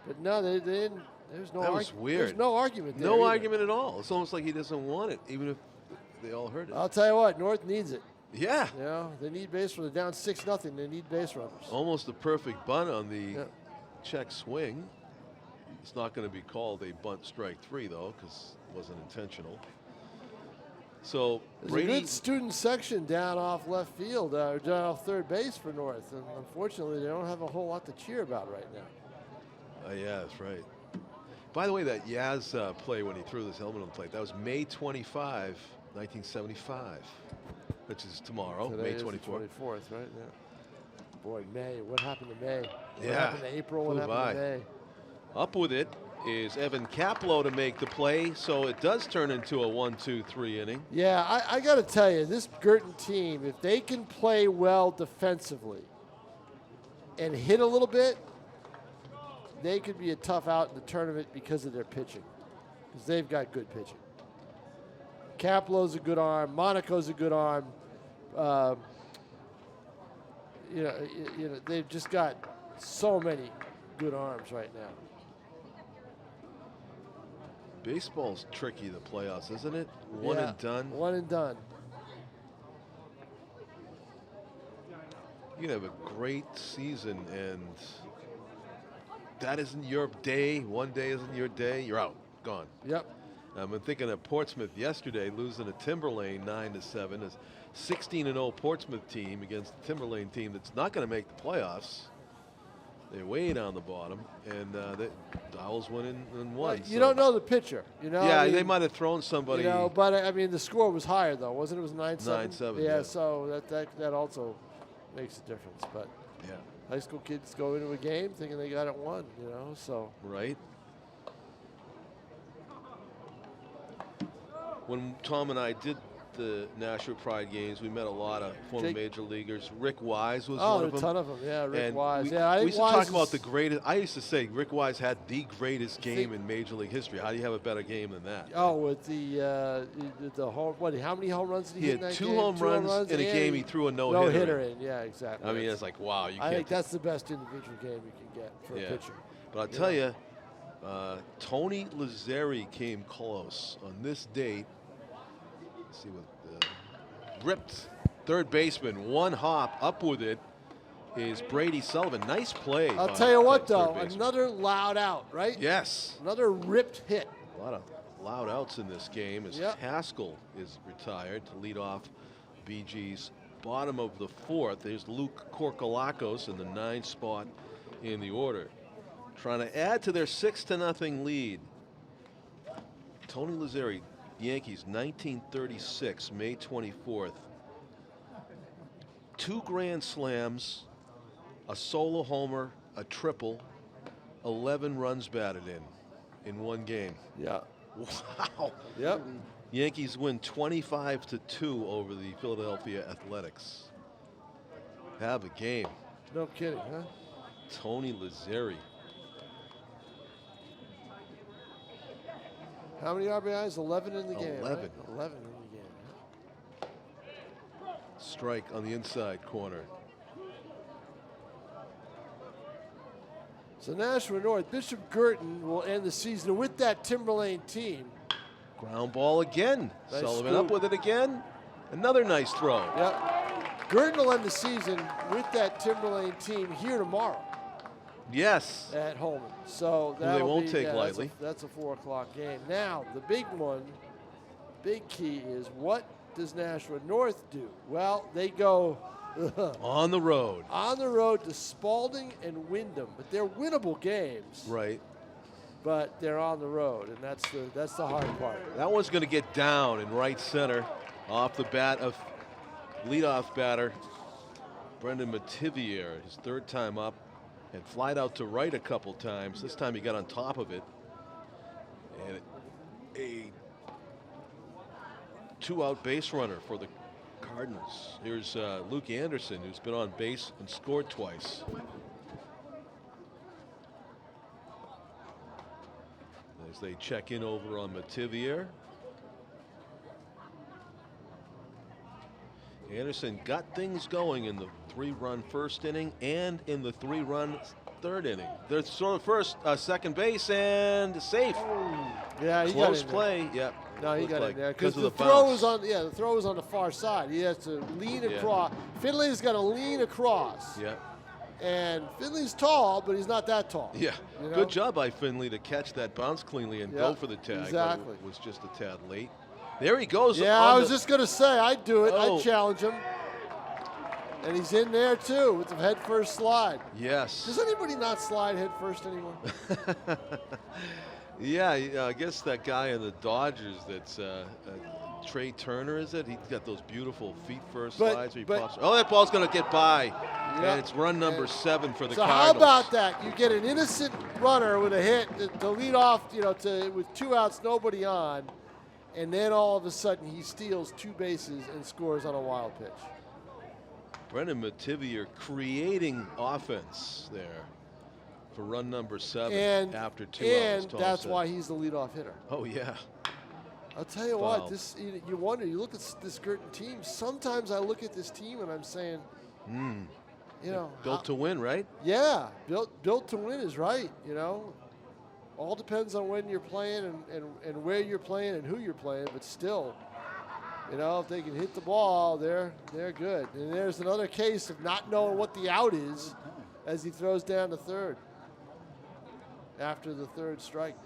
but no, they didn't. There's no. That was weird. There's no argument there. No either. argument at all. It's almost like he doesn't want it, even if they all heard it. I'll tell you what, North needs it. Yeah. You know, they need base runners. They're down 6-0. They need base runners. Almost a perfect bunt on the check swing. It's not going to be called a bunt strike 3 though, because it wasn't intentional. So There's Brady, a good student section down off left field, down off third base for North, and unfortunately they don't have a whole lot to cheer about right now. yeah, that's right. By the way, that Yaz play when he threw this helmet on the plate, that was May 25, 1975, which is tomorrow, Today May is 24th. the 24th, right? Yeah. Boy, May. What happened to May? What Yeah. happened to April? What Flew happened by. to May? Up with it is Evan Kaplow to make the play, so it does turn into a 1-2-3 inning. Yeah, I got to tell you, this Guertin team, if they can play well defensively and hit a little bit, they could be a tough out in the tournament because of their pitching, because they've got good pitching. Kaplow's a good arm. Monaco's a good arm. they've just got so many good arms right now. Baseball's tricky, the playoffs, isn't it? One and done. One and done. You can have a great season, and that isn't your day. One day isn't your day. You're out, gone. Yep. I've been thinking of Portsmouth yesterday, losing to Timberlane 9-7. A 16-0 Portsmouth team against the Timberlane team that's not going to make the playoffs. They're way down the bottom, and the Owls went in and won. You don't know the pitcher, Yeah, they might have thrown somebody. But I mean, the score was higher though, wasn't it? It was 9-7. 9-7. Yeah, so that also makes a difference. But yeah, high school kids go into a game thinking they got it won, So right. When Tom and I did the Nashua Pride games, we met a lot of former major leaguers. Rick Wise was one of them. A ton of them. Yeah, Rick Wise. We used to talk about the greatest. I used to say Rick Wise had the greatest game in Major League history. How do you have a better game than that? Oh, with the home. How many home runs did he hit in that game? He had two home runs in a game. He threw a no-hitter in. Yeah, exactly. I mean, it's like, wow. I think that's the best individual game you can get for a pitcher. But I'll tell you, Tony Lazzeri came close on this date. Let's see what ripped third baseman, one hop up with it is Brady Sullivan. Nice play. I'll tell you what, though, another loud out, right? Yes. Another ripped hit. A lot of loud outs in this game as Haskell is retired to lead off BG's bottom of the fourth. There's Luke Korkalakos in the 9th spot in the order, trying to add to their 6-0 lead. Tony Lazzeri, Yankees, 1936, May 24th. 2 grand slams, a solo homer, a triple, 11 runs batted in one game. Yeah. Wow. Yep. Yankees win 25-2 over the Philadelphia Athletics. Have a game. No kidding, huh? Tony Lazzeri. How many RBIs? 11 in the game. 11. Right? 11 in the game. Strike on the inside corner. So Nashua North, Bishop Guertin will end the season with that Timberlane team. Ground ball again. Nice Sullivan scoop. up with it again. Another nice throw. Yep. Guertin will end the season with that Timberlane team here tomorrow. Yes. At Holman. So that they won't take lightly. That's a 4 o'clock game. Now, the big one, big key is what does Nashua North do? Well, they go on the road. On the road to Spalding and Wyndham, but they're winnable games. Right. But they're on the road, and that's the hard part. That one's going to get down in right center off the bat of leadoff batter Brendan Mativier, his 3rd time up. Had flied out to right a couple times. This time he got on top of it. And a 2-out base runner for the Cardinals. Here's Luke Anderson, who's been on base and scored twice. As they check in over on Mativier. Anderson got things going in the 3-run first inning and in the 3-run 3rd inning. There's sort of first, second base, and safe. Oh. Yeah, he close got in play. Yep. No, he got in there because the throw was on. Yeah, the throw was on the far side. He has to lean across. Finley's got to lean across. Yeah. And Finley's tall, but he's not that tall. Yeah. Good job by Finley to catch that bounce cleanly and go for the tag. Exactly. It was just a tad late. There he goes. Yeah, I was just going to say, I'd do it. Oh. I'd challenge him. And he's in there, too, with the head first slide. Yes. Does anybody not slide head first anymore? Yeah, I guess that guy in the Dodgers that's Trey Turner, is it? He's got those beautiful feet first slides where he pops. Oh, that ball's going to get by. And it's run number 7 for the Cardinals. So how about that? You get an innocent runner with a hit to lead off, with 2 outs, nobody on. And then all of a sudden he steals 2 bases and scores on a wild pitch. Brendan Mativier creating offense there for run number 7 after 2 outs. And that's why he's the leadoff hitter. Oh, yeah. I'll tell you what, you wonder, you look at this Guertin team, sometimes I look at this team and I'm saying, you know. Built to win, right? Yeah, built to win is right, you know. All depends on when you're playing and where you're playing and who you're playing, but still, you know, if they can hit the ball, they're good. And there's another case of not knowing what the out is as he throws down to third after the third strike.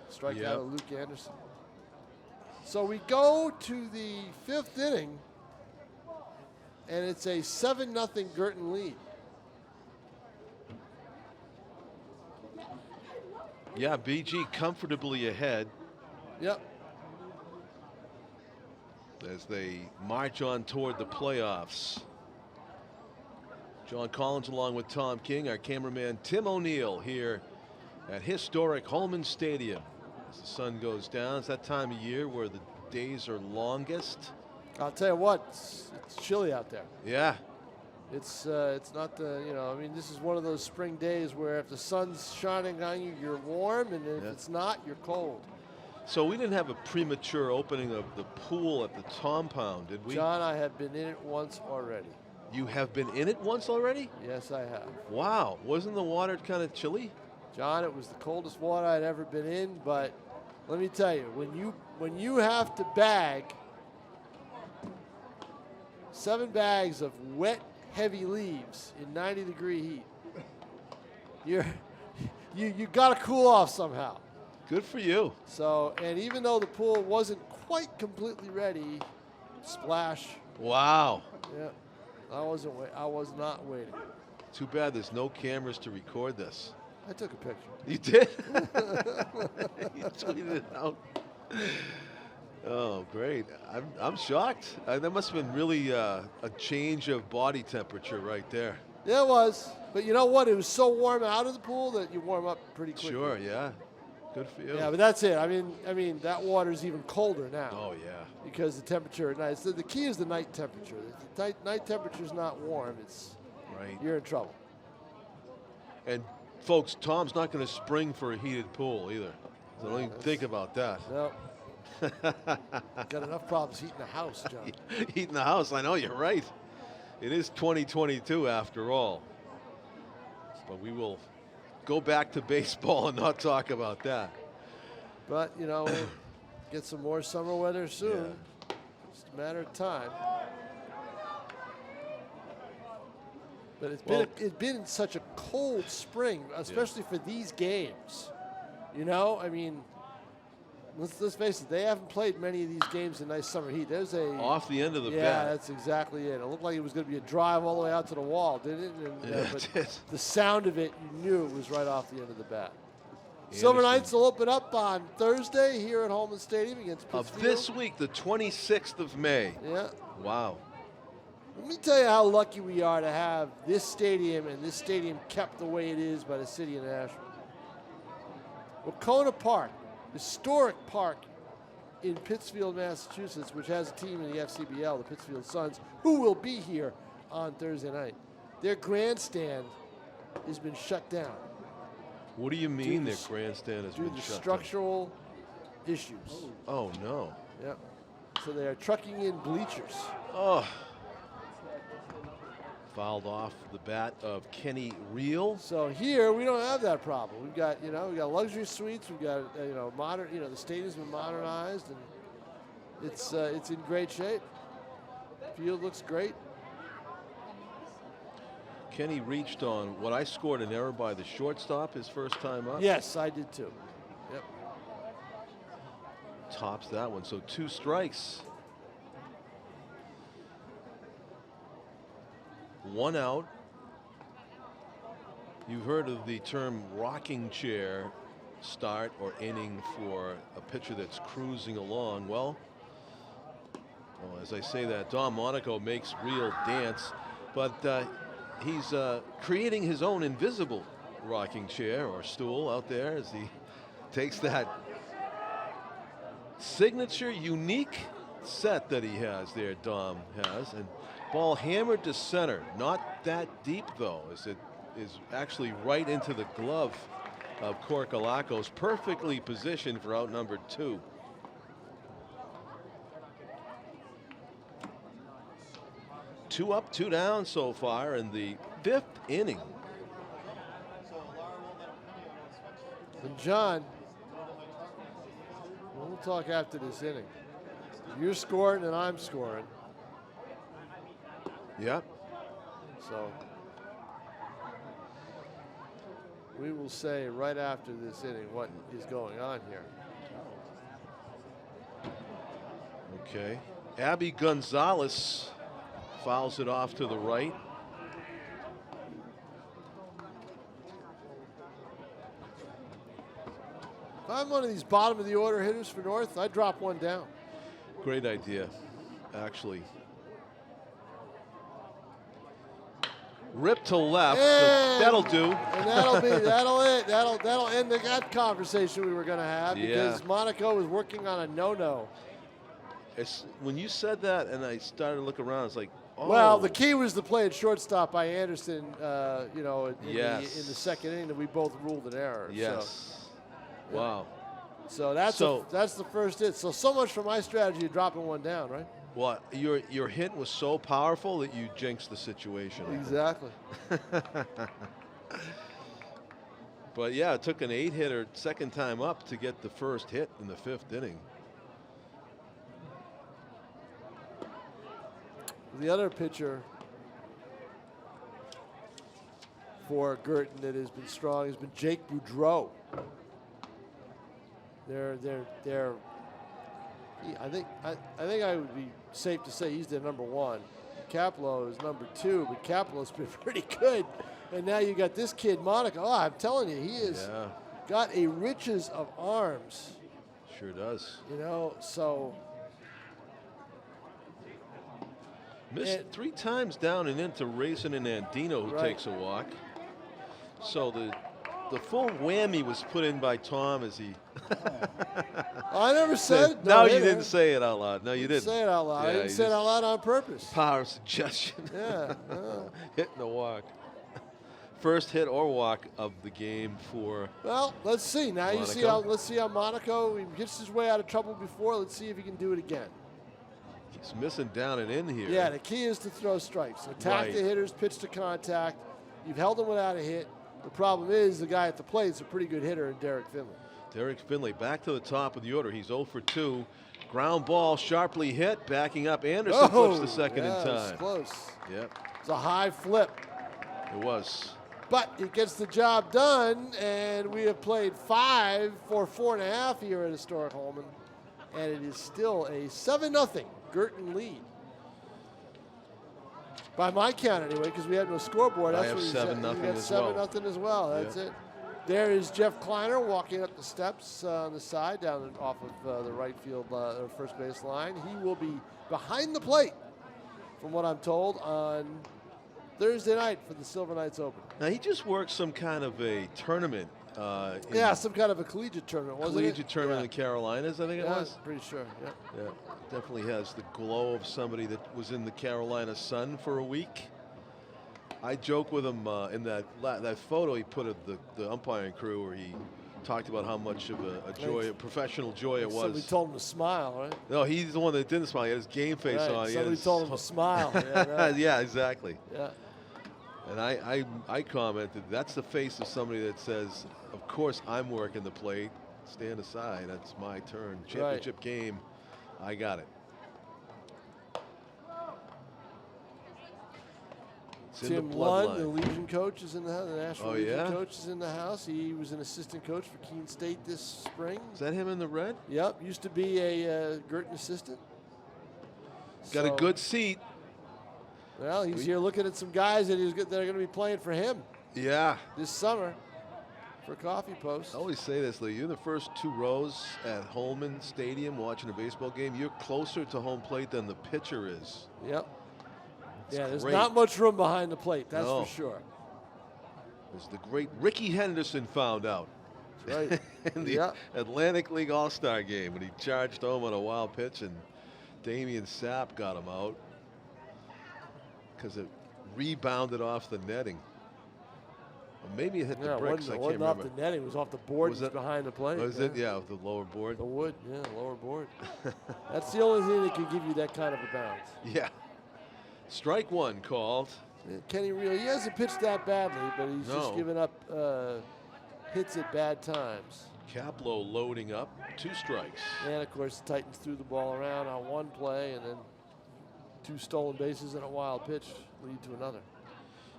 Strikeout of Luke Anderson. So we go to the 5th inning, and it's a 7-0 Guertin lead. Yeah, BG comfortably ahead. Yep. As they march on toward the playoffs. John Collins along with Tom King, our cameraman Tim O'Neill here at historic Holman Stadium. As the sun goes down, it's that time of year where the days are longest. I'll tell you what, it's chilly out there. Yeah. It's not the, you know, I mean, this is one of those spring days where if the sun's shining on you, you're warm, and if it's not, you're cold. So we didn't have a premature opening of the pool at the Compound, did we? John, I have been in it once already. You have been in it once already? Yes, I have. Wow. Wasn't the water kind of chilly? John, it was the coldest water I'd ever been in, but let me tell you, when you have to bag 7 bags of wet, heavy leaves in 90-degree heat, you got to cool off somehow. Good for you. So, and even though the pool wasn't quite completely ready, splash. Wow. Yeah, I was not waiting. Too bad there's no cameras to record this. I took a picture. You did? You tweeted it out. Oh, great. I'm shocked. That must have been really a change of body temperature right there. Yeah, it was. But you know what? It was so warm out of the pool that you warm up pretty quickly. Sure, yeah. Good for you. Yeah, but that's it. I mean, that water's even colder now. Oh, yeah. Because the temperature at night. So the key is the night temperature. If the night temperature's not warm, you're in trouble. And folks, Tom's not going to spring for a heated pool either. So don't even think about that. No. Got enough problems heating the house, John. Heating the house, I know, you're right. It is 2022 after all. But we will go back to baseball and not talk about that. But, you know, we'll get some more summer weather soon. Yeah. It's a matter of time. But it's been such a cold spring, especially for these games. You know, I mean, let's face it, they haven't played many of these games in nice summer heat. There's off the end of the bat. Yeah, that's exactly it. It looked like it was going to be a drive all the way out to the wall, didn't it? And, but the sound of it, you knew it was right off the end of the bat. Silver Knights will open up on Thursday here at Holman Stadium against Pittsfield. Of this week, the 26th of May. Yeah. Wow. Let me tell you how lucky we are to have this stadium and this stadium kept the way it is by the city of Nashua. Wacona Park, historic park in Pittsfield, Massachusetts, which has a team in the FCBL, the Pittsfield Suns, who will be here on Thursday night. Their grandstand has been shut down. What do you mean their grandstand has been shut down? Due to structural issues. Oh, no. Yep. So they are trucking in bleachers. Oh. Fouled off the bat of Kenny Reel. So here we don't have that problem. We've got, we got luxury suites. We've got, modern. The stadium's been modernized and it's in great shape. Field looks great. Kenny reached on what I scored an error by the shortstop his first time up. Yes, I did too. Yep. Tops that one. So 2 strikes. 1 out. You've heard of the term rocking chair start or inning for a pitcher that's cruising along. Well, as I say that, Dom Monaco makes Reel dance, but he's creating his own invisible rocking chair or stool out there as he takes that signature, unique set that he has there, Dom has, and ball hammered to center. Not that deep, though, as it is actually right into the glove of Korkalakos, perfectly positioned for out number 2. Two up, 2 down so far in the 5th inning. And John, we'll talk after this inning. You're scoring and I'm scoring. Yep. So we will say right after this inning what is going on here. Okay. Abby Gonzalez fouls it off to the right. If I'm one of these bottom of the order hitters for North, I'd drop one down. Great idea, actually. Rip to left, so that'll do. And that'll end that conversation we were going to have, because Monaco was working on a no-no. When you said that and I started to look around, it's like, oh. Well, the key was the play at shortstop by Anderson, in the second inning that we both ruled an error. Yes. So, wow. So that's the first hit. So much for my strategy of dropping one down, right? Well, your hit was so powerful that you jinxed the situation. Exactly. But yeah, it took an 8-hitter second time up to get the first hit in the 5th inning. The other pitcher for Guertin that has been strong has been Jake Boudreau. I think I would be safe to say he's their number 1. Capello is number 2, but Capello's been pretty good. And now you got this kid, Monaco. Oh, I'm telling you, he has got a riches of arms. Sure does. So. Missed 3 times down and into Racing and Andino, who takes a walk. So the full whammy was put in by Tom as he. I never said. No, you didn't say it out loud. No, you didn't say it out loud. I didn't say it out loud on purpose. Power suggestion. Yeah. Hitting the walk. First hit or walk of the game for. Well, let's see. Now Monaco. Let's see how Monaco, he gets his way out of trouble before. Let's see if he can do it again. He's missing down and in here. Yeah, the key is to throw strikes. Attack the hitters, pitch to contact. You've held them without a hit. The problem is the guy at the plate is a pretty good hitter in Derek Finley. Derek Finley back to the top of the order. He's 0 for 2. Ground ball sharply hit. Backing up. Anderson flips the second in time. It's close. Yep. It's a high flip. It was. But it gets the job done, and we have played 5 for 4.5 here at Historic Holman, and it is still a 7-0 Guertin lead. By my count, anyway, because we had no scoreboard. I have 7-0 as well. 7-0 as well. That's it. There is Jeff Kleiner walking up the steps on the side, down off of the right field, first base line. He will be behind the plate, from what I'm told, on Thursday night for the Silver Knights Open. Now, he just worked some kind of a tournament. Some kind of a collegiate tournament, wasn't it? Collegiate tournament in the Carolinas, I think it was. Pretty sure, Yeah, definitely has the glow of somebody that was in the Carolina sun for a week. I joke with him in that photo he put of the umpiring crew where he talked about how much of a joy, a professional joy it was. Somebody told him to smile, right? No, he's the one that didn't smile. He had his game face on. Somebody told him to smile. Yeah, exactly. Yeah. And I commented, that's the face of somebody that says, of course I'm working the plate. Stand aside. That's my turn. Championship game. I got it. Tim Lund, the Legion coach, is in the house. The National Legion coach is in the house. He was an assistant coach for Keene State this spring. Is that him in the red? Yep. Used to be a Guertin assistant. Got a good seat. Well, he's here looking at some guys that are going to be playing for him. Yeah. This summer for Coffee Post. I always say this, Lee. You're in the first 2 rows at Holman Stadium watching a baseball game. You're closer to home plate than the pitcher is. Yep. It's there's great. Not much room behind the plate, that's for sure. As the great Ricky Henderson found out. That's right. In the Atlantic League All-Star game when he charged home on a wild pitch and Damian Sapp got him out because it rebounded off the netting. Or maybe it hit the bricks. I can't remember. It wasn't off the netting. It was off the board behind the plate. Was it? Yeah, the lower board. The wood, lower board. That's the only thing that could give you that kind of a bounce. Yeah. Strike 1 called. Kenny Reel, he hasn't pitched that badly, but he's just given up hits at bad times. Kaplow loading up, 2 strikes. And of course, the Titans threw the ball around on one play, and then 2 stolen bases and a wild pitch lead to another.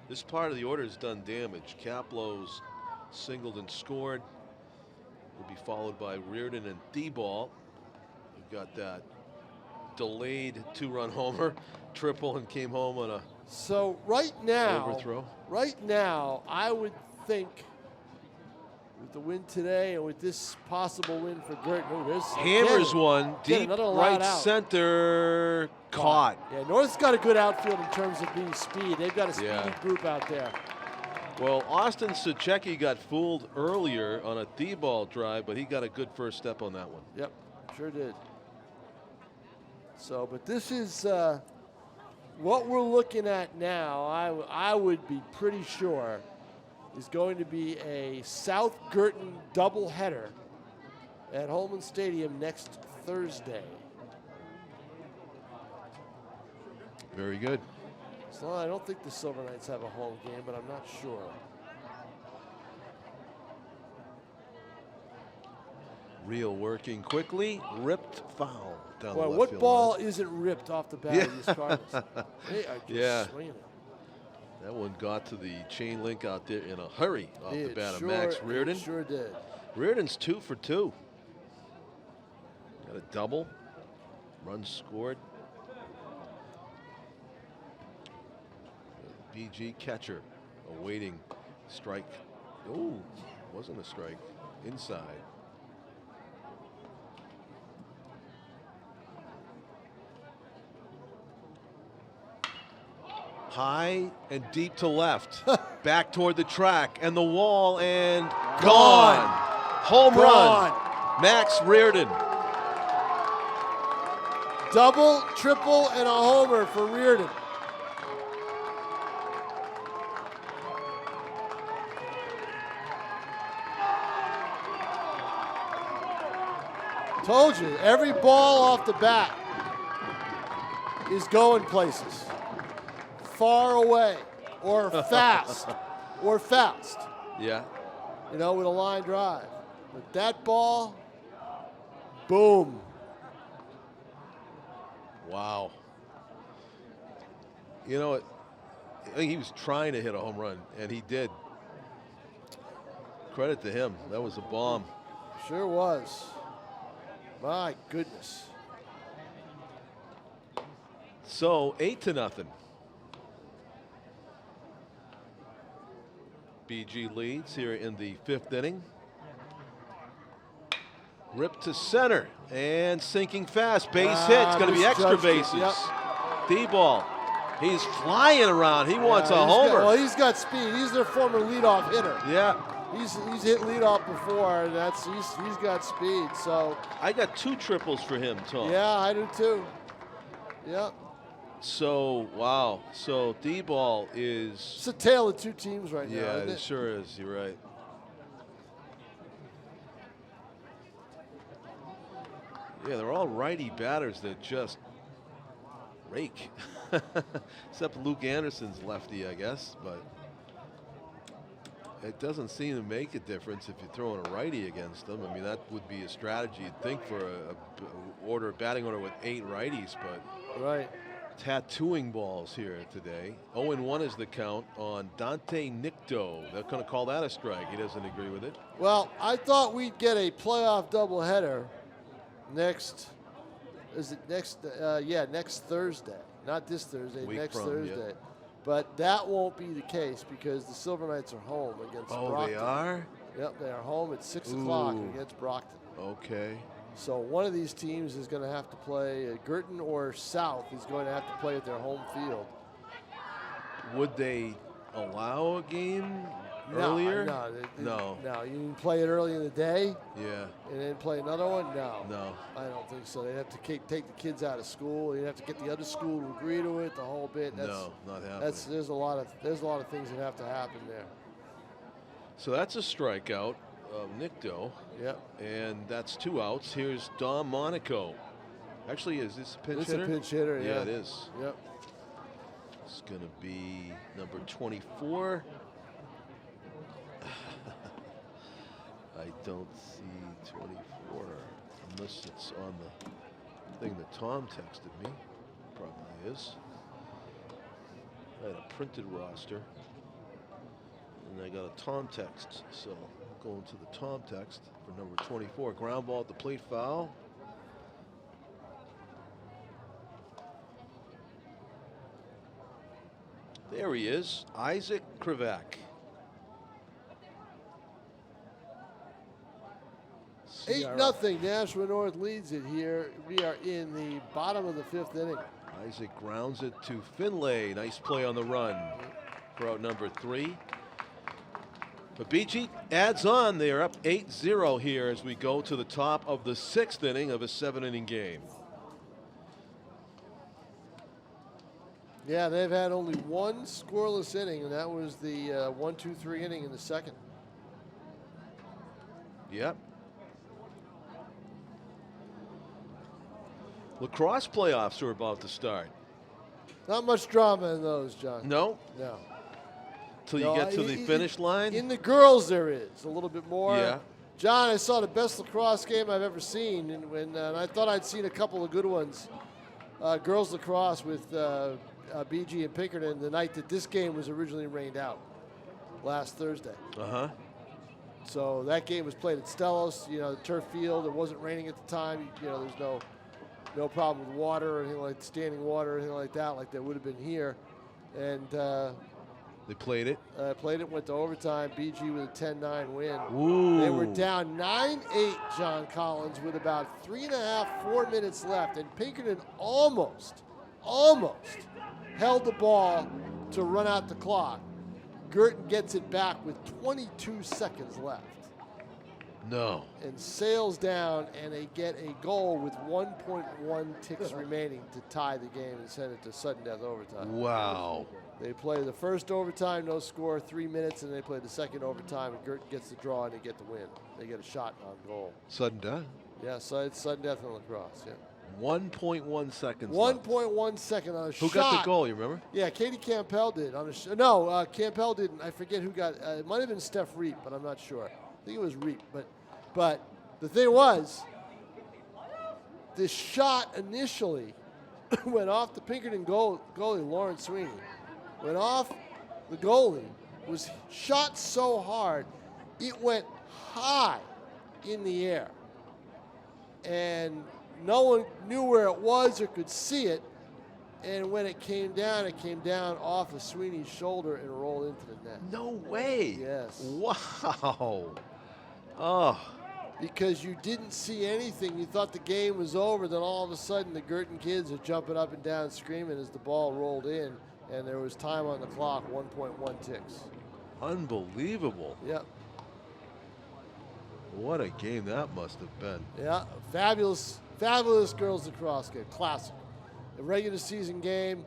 This part of the order has done damage. Kaplow's singled and scored. Will be followed by Reardon and D-ball. We've got that delayed 2-run homer, triple, and came home on a right now, overthrow. Right now, I would think with the win today and with this possible win for Guertin, hammers one deep right center, caught. Yeah, North's got a good outfield in terms of being speed. They've got a speedy group out there. Well, Austin Suchecki got fooled earlier on a D-ball drive, but he got a good first step on that one. Yep, sure did. So, but this is what we're looking at now. I would be pretty sure is going to be a South Guertin doubleheader at Holman Stadium next Thursday. Very good. So I don't think the Silver Knights have a home game, but I'm not sure. Reel working quickly, ripped foul down the Boy, left what field ball line. isn't ripped off the bat of these Cardinals? They are just swinging it. That one got to the chain link out there in a hurry off the bat of sure, Max Reardon. It sure did. Reardon's 2 for 2. Got a double. Run scored. BG catcher awaiting strike. Oh, wasn't a strike. Inside. High and deep to left. Back toward the track and the wall and gone. Home run. Max Reardon. Double, triple, and a homer for Reardon. Told you, every ball off the bat is going places. Far away, or fast, or fast. Yeah. You know, with a line drive. But that ball, boom. Wow. You know, I think he was trying to hit a home run, and he did. Credit to him. That was a bomb. Sure was. My goodness. So 8-0. BG leads here in the 5th inning. Ripped to center and sinking fast. Base hit. It's going to be extra bases. Yep. D-ball. He's flying around. He wants a homer. Well, he's got speed. He's their former leadoff hitter. Yeah. He's hit leadoff before, and he's got speed. So I got 2 triples for him, Tom. Yeah, I do too. Yep. So wow. So D-ball is. It's a tale of 2 teams right now. Yeah, isn't it sure is. You're right. Yeah, they're all righty batters that just rake. Except Luke Anderson's lefty, I guess, but it doesn't seem to make a difference if you're throwing a righty against them. I mean, that would be a strategy you'd think for a batting order with 8 righties, but right. Tattooing balls here today. 0-1 is the count on Dante Nicto. They're going to call that a strike. He doesn't agree with it. Well, I thought we'd get a playoff doubleheader next. Is it next? Next Thursday. Not this Thursday. Next Thursday. Yeah. But that won't be the case because the Silver Knights are home against Brockton. Oh, they are? Yep, they are home at 6 o'clock against Brockton. Okay. So one of these teams is going to have to play, Guertin or South is going to have to play at their home field. Would they allow a game earlier? No. You can play it early in the day. Yeah. And then play another one? No. No. I don't think so. They'd have to take the kids out of school. You'd have to get the other school to agree to it, the whole bit. No, not happening. There's a lot of things that have to happen there. So that's a strikeout of Nicto. Yep. And that's 2 outs. Here's Dom Monaco. Actually, is this a pinch hitter? It's a pinch hitter, yeah. Yeah, it is. Yep. It's going to be number 24. I don't see 24 unless it's on the thing that Tom texted me. Probably is. I had a printed roster. And I got a Tom text. So going to the Tom text for number 24. Ground ball at the plate, foul. There he is, Isaac Krivak. 8-0. Nashua North leads it here. We are in the bottom of the 5th inning. Isaac grounds it to Finlay. Nice play on the run for out number 3. Babici adds on. They are up 8-0 here as we go to the top of the 6th inning of a 7-inning game. Yeah, they've had only one scoreless inning, and that was the 1-2-3 inning in the 2nd. Yep. Lacrosse playoffs are about to start. Not much drama in those, John. No? No. Till you get to the finish line? In the girls there is a little bit more. Yeah. John, I saw the best lacrosse game I've ever seen, and I thought I'd seen a couple of good ones. Girls lacrosse with BG and Pinkerton the night that this game was originally rained out last Thursday. Uh-huh. So that game was played at Stellos, the turf field. It wasn't raining at the time. There's no problem with water or anything like standing water or anything like that, like there would have been here. And they played it. Went to overtime. BG with a 10-9 win. Ooh. They were down 9-8, John Collins, with about 3.5, 4 minutes left. And Pinkerton almost held the ball to run out the clock. Guertin gets it back with 22 seconds left. No. And sails down, and they get a goal with 1.1 ticks remaining to tie the game and send it to sudden death overtime. Wow. They play the first overtime, no score, 3 minutes, and they play the second overtime, and Guertin gets the draw, and they get the win. They get a shot on goal. Sudden death? Yeah, so it's sudden death in lacrosse, yeah. 1.1 seconds 1.1 second on a shot. Who got the goal, you remember? Yeah, Katie Campbell did. No, Campbell didn't. I forget who got it. Might have been Steph Reap, but I'm not sure. I think it was Reap. But the thing was, the shot initially went off the Pinkerton goalie, Lawrence Sweeney. Went off the goalie, was shot so hard, it went high in the air. And no one knew where it was or could see it. And when it came down off of Sweeney's shoulder and rolled into the net. No way. Yes. Wow. Oh. Because you didn't see anything. You thought the game was over. Then all of a sudden the Guertin kids are jumping up and down screaming as the ball rolled in. And there was time on the clock, 1.1 ticks. Unbelievable. Yep. What a game that must have been. Yeah, fabulous girls lacrosse game, classic. A regular season game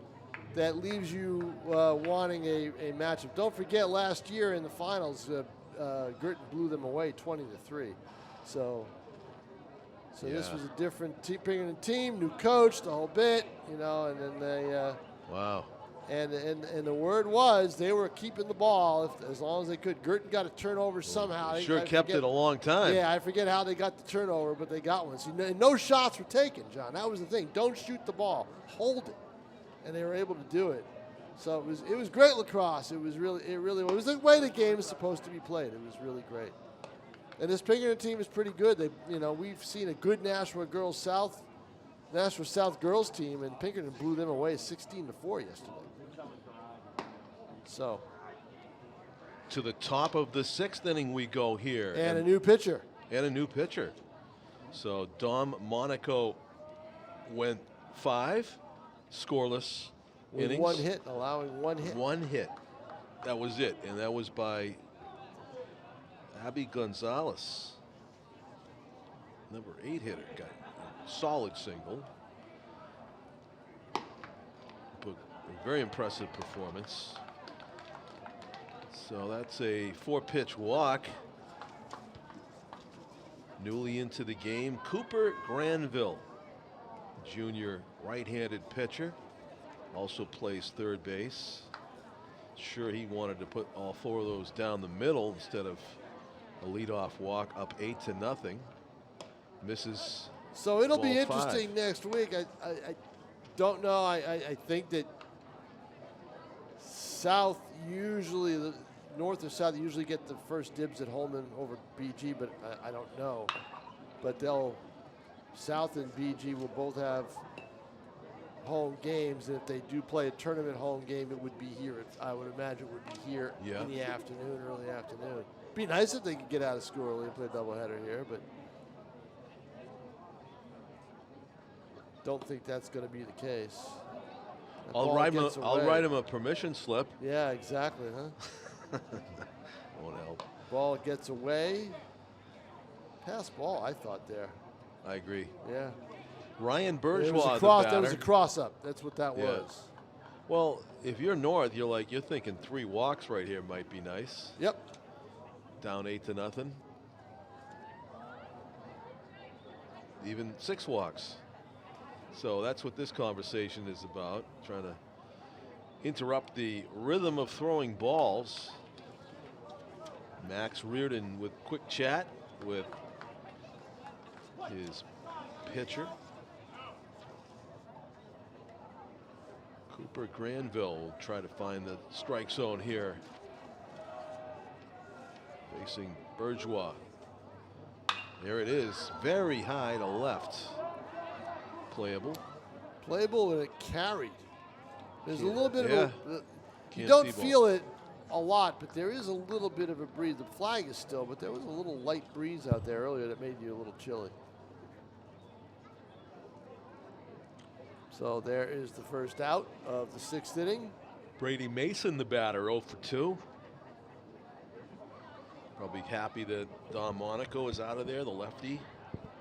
that leaves you wanting a matchup. Don't forget last year in the finals, Guertin blew them away 20-3. So yeah. This was a different Pinkerton team, new coach, the whole bit, and then they. Wow. And the word was they were keeping the ball as long as they could. Guertin got a turnover somehow. Sure kept it a long time. Yeah, I forget how they got the turnover, but they got one. So no shots were taken, John. That was the thing. Don't shoot the ball. Hold it. And they were able to do it. So it was great lacrosse. It was the way the game is supposed to be played. It was really great. And this Pinkerton team is pretty good. We've seen a good Nashua South girls team, and Pinkerton blew them away 16-4 yesterday. So, to the top of the 6th inning we go here. And a new pitcher. So Dom Monaco went 5 scoreless innings. One hit, allowing one hit. One hit. That was it. And that was by Abby Gonzalez. Number 8 hitter. Got a solid single. But a very impressive performance. So that's a 4-pitch walk. Newly into the game, Cooper Granville, junior right-handed pitcher. also plays third base. Sure, he wanted to put all 4 of those down the middle instead of a leadoff walk, up 8-0. Misses. So it'll be ball interesting 5. next week. I don't know. I think that South usually, the North or South usually get the first dibs at Holman over BG, but I don't know. But South and BG will both have home games, and if they do play a tournament home game, it would be here. I would imagine it would be here in the afternoon, early afternoon. It'd be nice if they could get out of school early and play a doubleheader here, but don't think that's going to be the case. I'll write him a permission slip. Yeah, exactly, huh? Won't help. Ball gets away. Pass ball, I thought there. I agree. Yeah. Ryan Bourgeois, that was a cross-up. That's what that was. Well, if you're North, you're thinking 3 walks right here might be nice. Yep. Down 8-0. Even 6 walks. So that's what this conversation is about, trying to interrupt the rhythm of throwing balls. Max Reardon with quick chat with his pitcher. Cooper Granville will try to find the strike zone here. Facing Bourgeois. There it is, very high to left. Playable. Playable, and it carried. There's a little bit of you Can't don't see feel it a lot, but there is a little bit of a breeze. The flag is still, but there was a little light breeze out there earlier that made you a little chilly. So there is the first out of the 6th inning. Brady Mason, the batter, 0 for 2. Probably happy that Don Monaco is out of there, the lefty,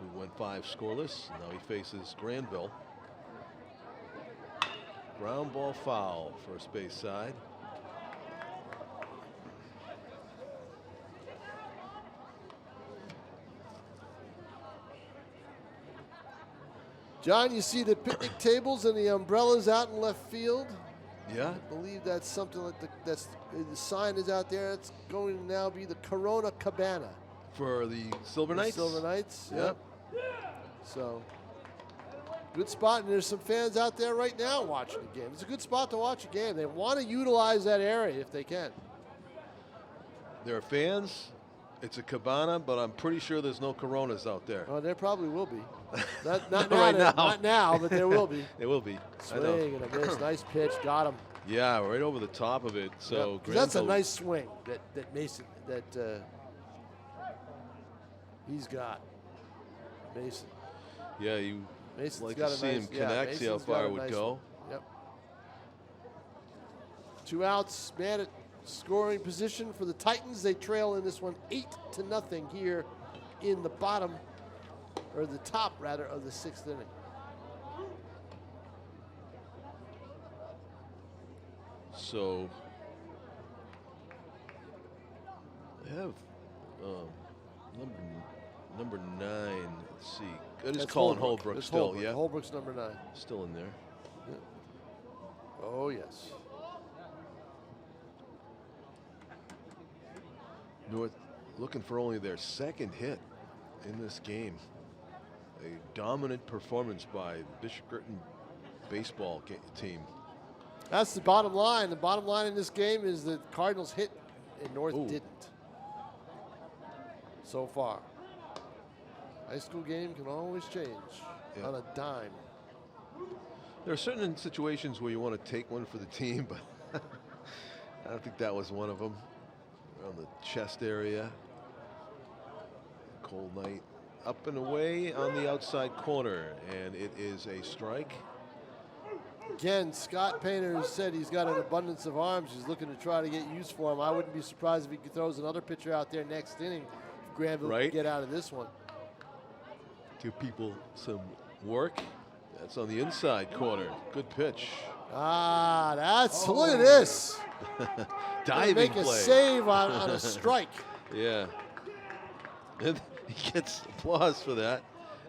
who went 5 scoreless. Now he faces Granville. Ground ball foul, first base side. John, you see the picnic tables and the umbrellas out in left field? Yeah. I believe that's something like the sign is out there. It's going to now be the Corona Cabana. For the Silver Knights? Silver Knights, yep. So, good spot, and there's some fans out there right now watching the game. It's a good spot to watch a game. They want to utilize that area if they can. There are fans. It's a cabana, but I'm pretty sure there's no Coronas out there. Oh, there probably will be. Not right now. Not now, but there will be. There will be. Swing and a miss. Nice pitch. Got him. Yeah, right over the top of it. So that's a nice swing that Mason he's got. Mason. Yeah, you Mason's like got to a see nice, him connect, see how far it would go. Yep. 2 outs, man at scoring position for the Titans. They trail in this one 8-0 here in the bottom, or the top rather, of the 6th inning. So they have number 9. Let's see. It is Colin Holbrook still. Holbrook. Yeah. Holbrook's number 9. Still in there. Yeah. Oh yes. North looking for only their 2nd hit in this game. A dominant performance by the Bishop Guertin baseball team. That's the bottom line. The bottom line in this game is that Cardinals hit and North didn't. So far. High school game can always change on a dime. There are certain situations where you want to take one for the team, but I don't think that was one of them. Around the chest area. Cold night. Up and away on the outside corner, and it is a strike. Again, Scott Painter said he's got an abundance of arms. He's looking to try to get use for them. I wouldn't be surprised if he throws another pitcher out there next inning. If Granville can get out of this one. Give people some work. That's on the inside corner. Good pitch. Ah, look at this. Diving make play. A save on a strike. Yeah. And he gets applause for that.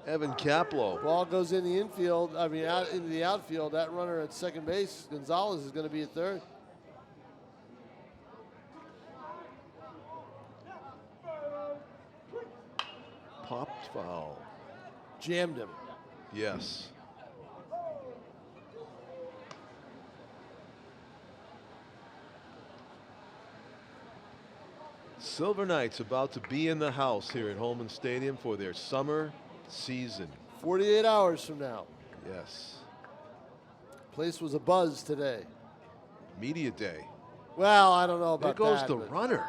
Evan Kaplow. Ball goes in the infield. I mean, out into the outfield. That runner at second base, Gonzalez, is going to be at third. Popped foul. Jammed him. Yes. Silver Knights about to be in the house here at Holman Stadium for their summer season. 48 hours from now. Yes. Place was abuzz today. Media day. Well, I don't know about that. There goes the runner.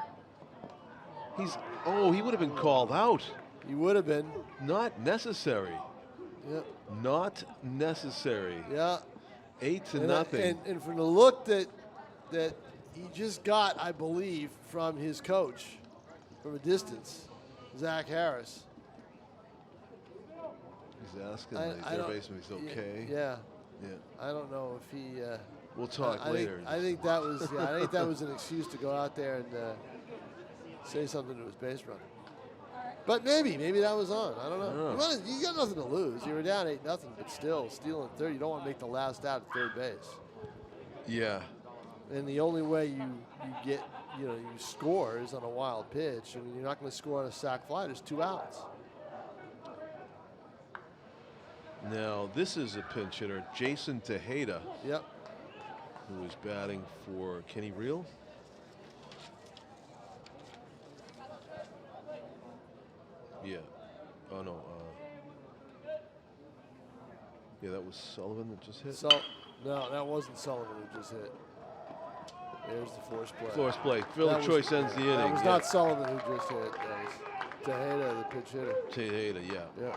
He would have been called out. He would have been. Not necessary. Yep. Not necessary. Yeah. 8-0. And from the look that he just got, I believe, from his coach from a distance, Zach Harris. He's asking the third baseman if he's okay. Yeah. Yeah. I don't know if he. We'll talk later. I think that was. I think that was an excuse to go out there and say something to his base runner. But maybe that was on. I don't know. You got nothing to lose. You were down 8-0, but still stealing third. You don't want to make the last out at third base. Yeah. And the only way you get you score is on a wild pitch. I mean, you're not going to score on a sac fly. There's 2 outs. Now this is a pinch hitter, Jason Tejeda. Yep. Who is batting for Kenny Reel. Yeah. Oh no. Yeah, that was Sullivan that just hit. No, that wasn't Sullivan who just hit. There's the force play. Force play. Fielder choice ends the inning. That was not Sullivan who just hit. That was Tejeda, the pitch hitter. Tejeda, yeah. Yeah.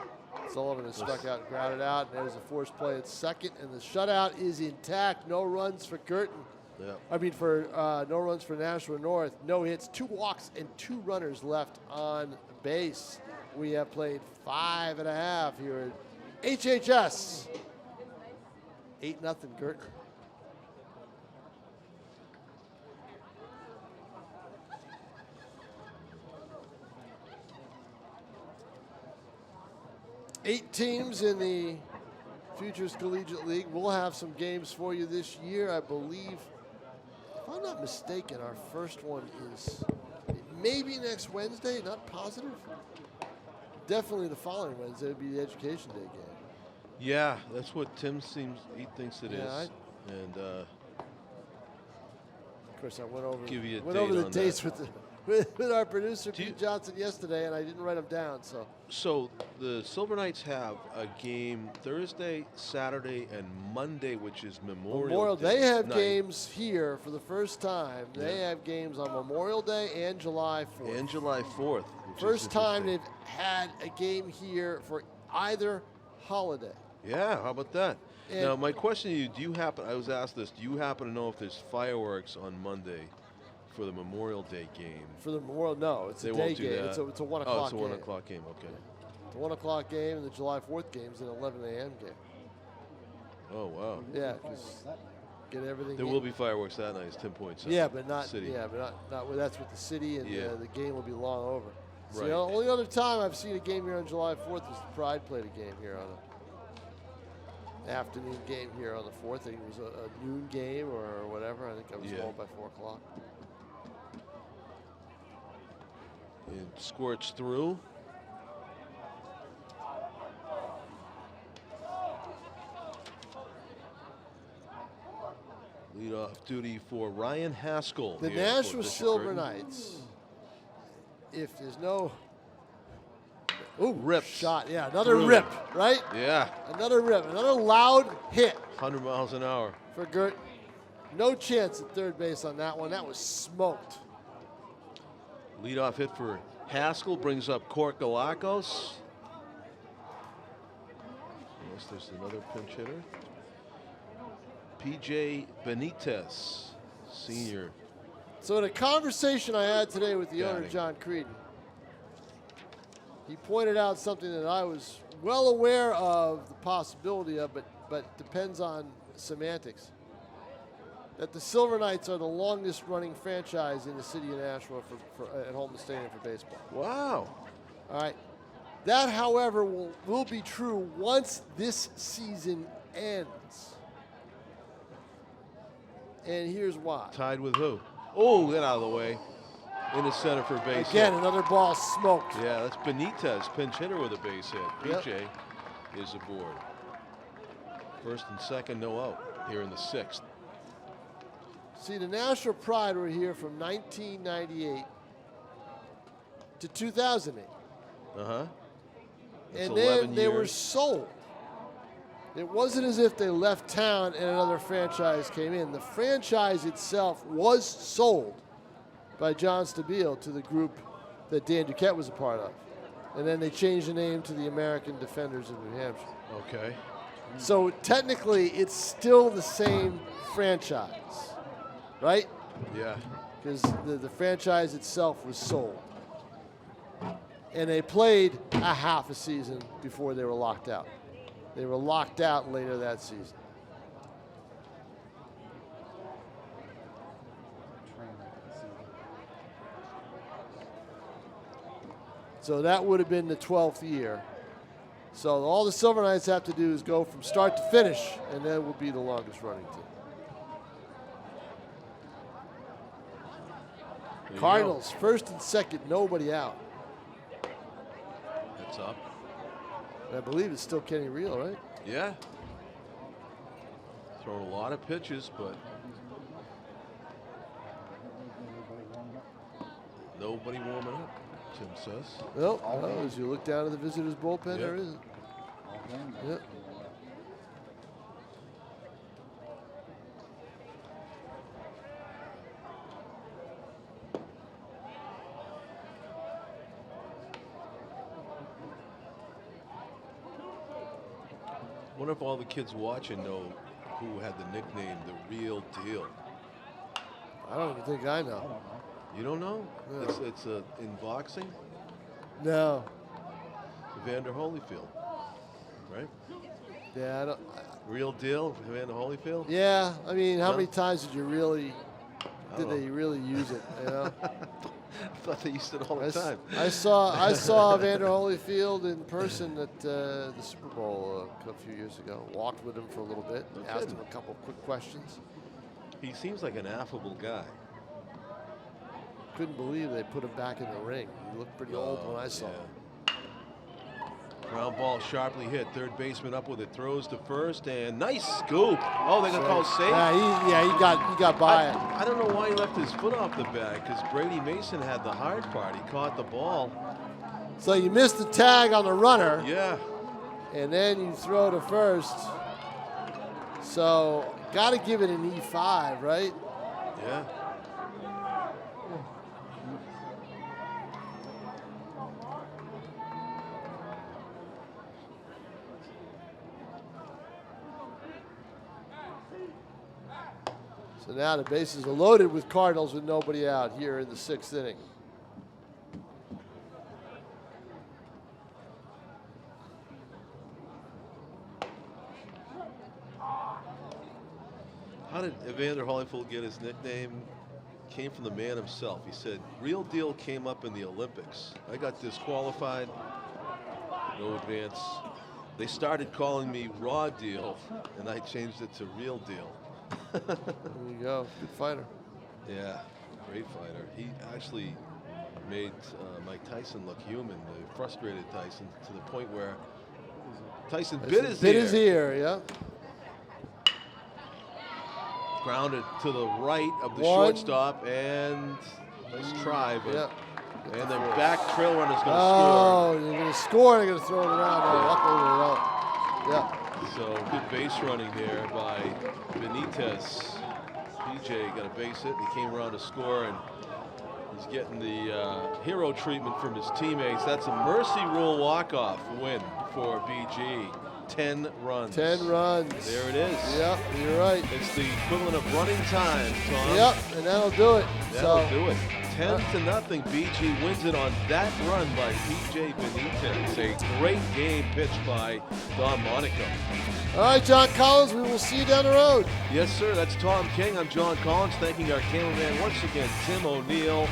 Sullivan is struck out and grounded out. And there's a force play at second, and the shutout is intact. No runs for Guertin. Yeah. I mean, no runs for Nashua North. No hits, 2 walks, and 2 runners left on base. We have played 5.5 here at HHS. 8-0 Guertin. Eight teams in the Futures Collegiate League. We'll have some games for you this year. I believe, if I'm not mistaken, our first one is maybe next Wednesday, not positive. Definitely the following Wednesday would be the Education Day game. Yeah, that's what Tim thinks it is. And of course, I went over the dates with our producer Pete Johnson yesterday, and I didn't write them down. So the Silver Knights have a game Thursday, Saturday, and Monday, which is Memorial Day. They have games here for the first time. They have games on Memorial Day and July 4th. And July 4th. First time they've had a game here for either holiday. Yeah, how about that? And now, my question to you, I was asked this, do you happen to know if there's fireworks on Monday for the Memorial Day game? For the Memorial, no, it's a day game. It's a 1 o'clock game. Oh, it's a 1 o'clock game, okay. It's a 1 o'clock game, and the July 4th game is an 11 a.m. game. Oh, wow. Yeah, because get everything. There will be fireworks that night, as Tim points out. Yeah, but not city. Yeah, but not that's with the city, and the game will be long over. So right. The only other time I've seen a game here on July 4th was the Pride played a game here on an afternoon game here on the 4th. I think it was a noon game or whatever. I think I was home by 4 o'clock. It squirts through. Leadoff duty for Ryan Haskell. The Nashua Silver Knights. If there's no rip shot, another rip, right? Yeah, another rip, another loud hit. 100 miles an hour for Guertin. No chance at third base on that one. That was smoked. Leadoff hit for Haskell brings up Korkalakos. Unless there's another pinch hitter. PJ Benitez, senior. So in a conversation I had today with the owner, John Creedon, he pointed out something that I was well aware of the possibility of, but depends on semantics. That the Silver Knights are the longest running franchise in the city of Nashua at Holman Stadium for baseball. Wow. All right. That, however, will be true once this season ends. And here's why. Tied with who? Oh, get out of the way. In the center for base Again, hit. another ball smoked. Yeah, that's Benitez, pinch hitter with a base hit. Yep. BJ is aboard. First and second, no out here in the 6th. See, the Nashua Pride were here from 1998 to 2008. Uh-huh. And then they were sold. It wasn't as if they left town and another franchise came in. The franchise itself was sold by John Stabile to the group that Dan Duquette was a part of. And then they changed the name to the American Defenders of New Hampshire. Okay. So technically, it's still the same franchise, right? Yeah. Because the franchise itself was sold. And they played a half a season before they were locked out. They were locked out later that season. So that would have been the 12th year. So all the Silver Knights have to do is go from start to finish, and that will be the longest running team. Cardinals, first and second, nobody out. That's up. I believe it's still Kenny Reel, right? Yeah. Throwing a lot of pitches, but nobody warming up, Tim says. No, as you look down at the visitors' bullpen, there isn't. Yep. Wonder if all the kids watching know who had the nickname The Real Deal. I don't even think I know. You don't know? No. It's in boxing. No. Evander Holyfield, right? Yeah, I don't. Real Deal, Evander Holyfield. Yeah, I mean, how No? many times did don't they really use it? You know? I thought they used it all the time. I saw Evander Holyfield in person at the Super Bowl a few years ago. Walked with him for a little bit, asked him a couple of quick questions. He seems like an affable guy. Couldn't believe they put him back in the ring. He looked pretty old when I saw him. Ground ball sharply hit. Third baseman up with it. Throws to first and nice scoop. Oh, they're gonna call safe. Yeah, he got by it. I don't know why he left his foot off the bag because Brady Mason had the hard part. He caught the ball. So you missed the tag on the runner. Yeah. And then you throw to first. So got to give it an E5, right? Yeah. So now the bases are loaded with Cardinals with nobody out here in the 6th inning. How did Evander Holyfield get his nickname? Came from the man himself. He said, Real Deal came up in the Olympics. I got disqualified. No advance. They started calling me Raw Deal, and I changed it to Real Deal. There you go. Good fighter. Yeah, great fighter. He actually made Mike Tyson look human, frustrated Tyson, to the point where Tyson bit his ear. Yeah. Grounded to the right of the shortstop, and nice try, but and then back trail runner's going to score. Oh, they're going to score. They're going to throw it around. Luckily they don't. Yeah. So good base running there by Benitez. PJ got a base hit. He came around to score, and he's getting the hero treatment from his teammates. That's a mercy rule walk-off win for BG. 10 runs. 10 runs. There it is. Yep, you're right. It's the equivalent of running time, Tom. Yep, and that'll do it. That'll do it. 10-0. BG wins it on that run by PJ Benitez. A great game pitched by Don Monaco. All right, John Collins, we will see you down the road. Yes, sir. That's Tom King. I'm John Collins, thanking our cameraman once again, Tim O'Neill.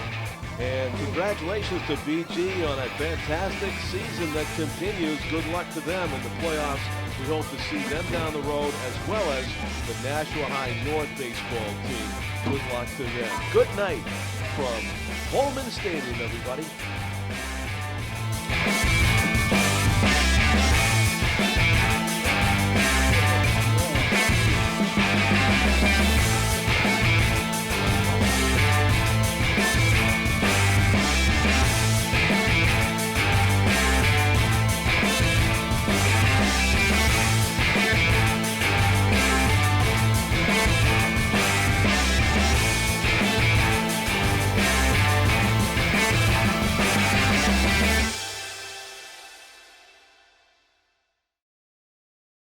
And congratulations to BG on a fantastic season that continues. Good luck to them in the playoffs. We hope to see them down the road, as well as the Nashua High North baseball team. Good luck to them. Good night from Holman Stadium, everybody.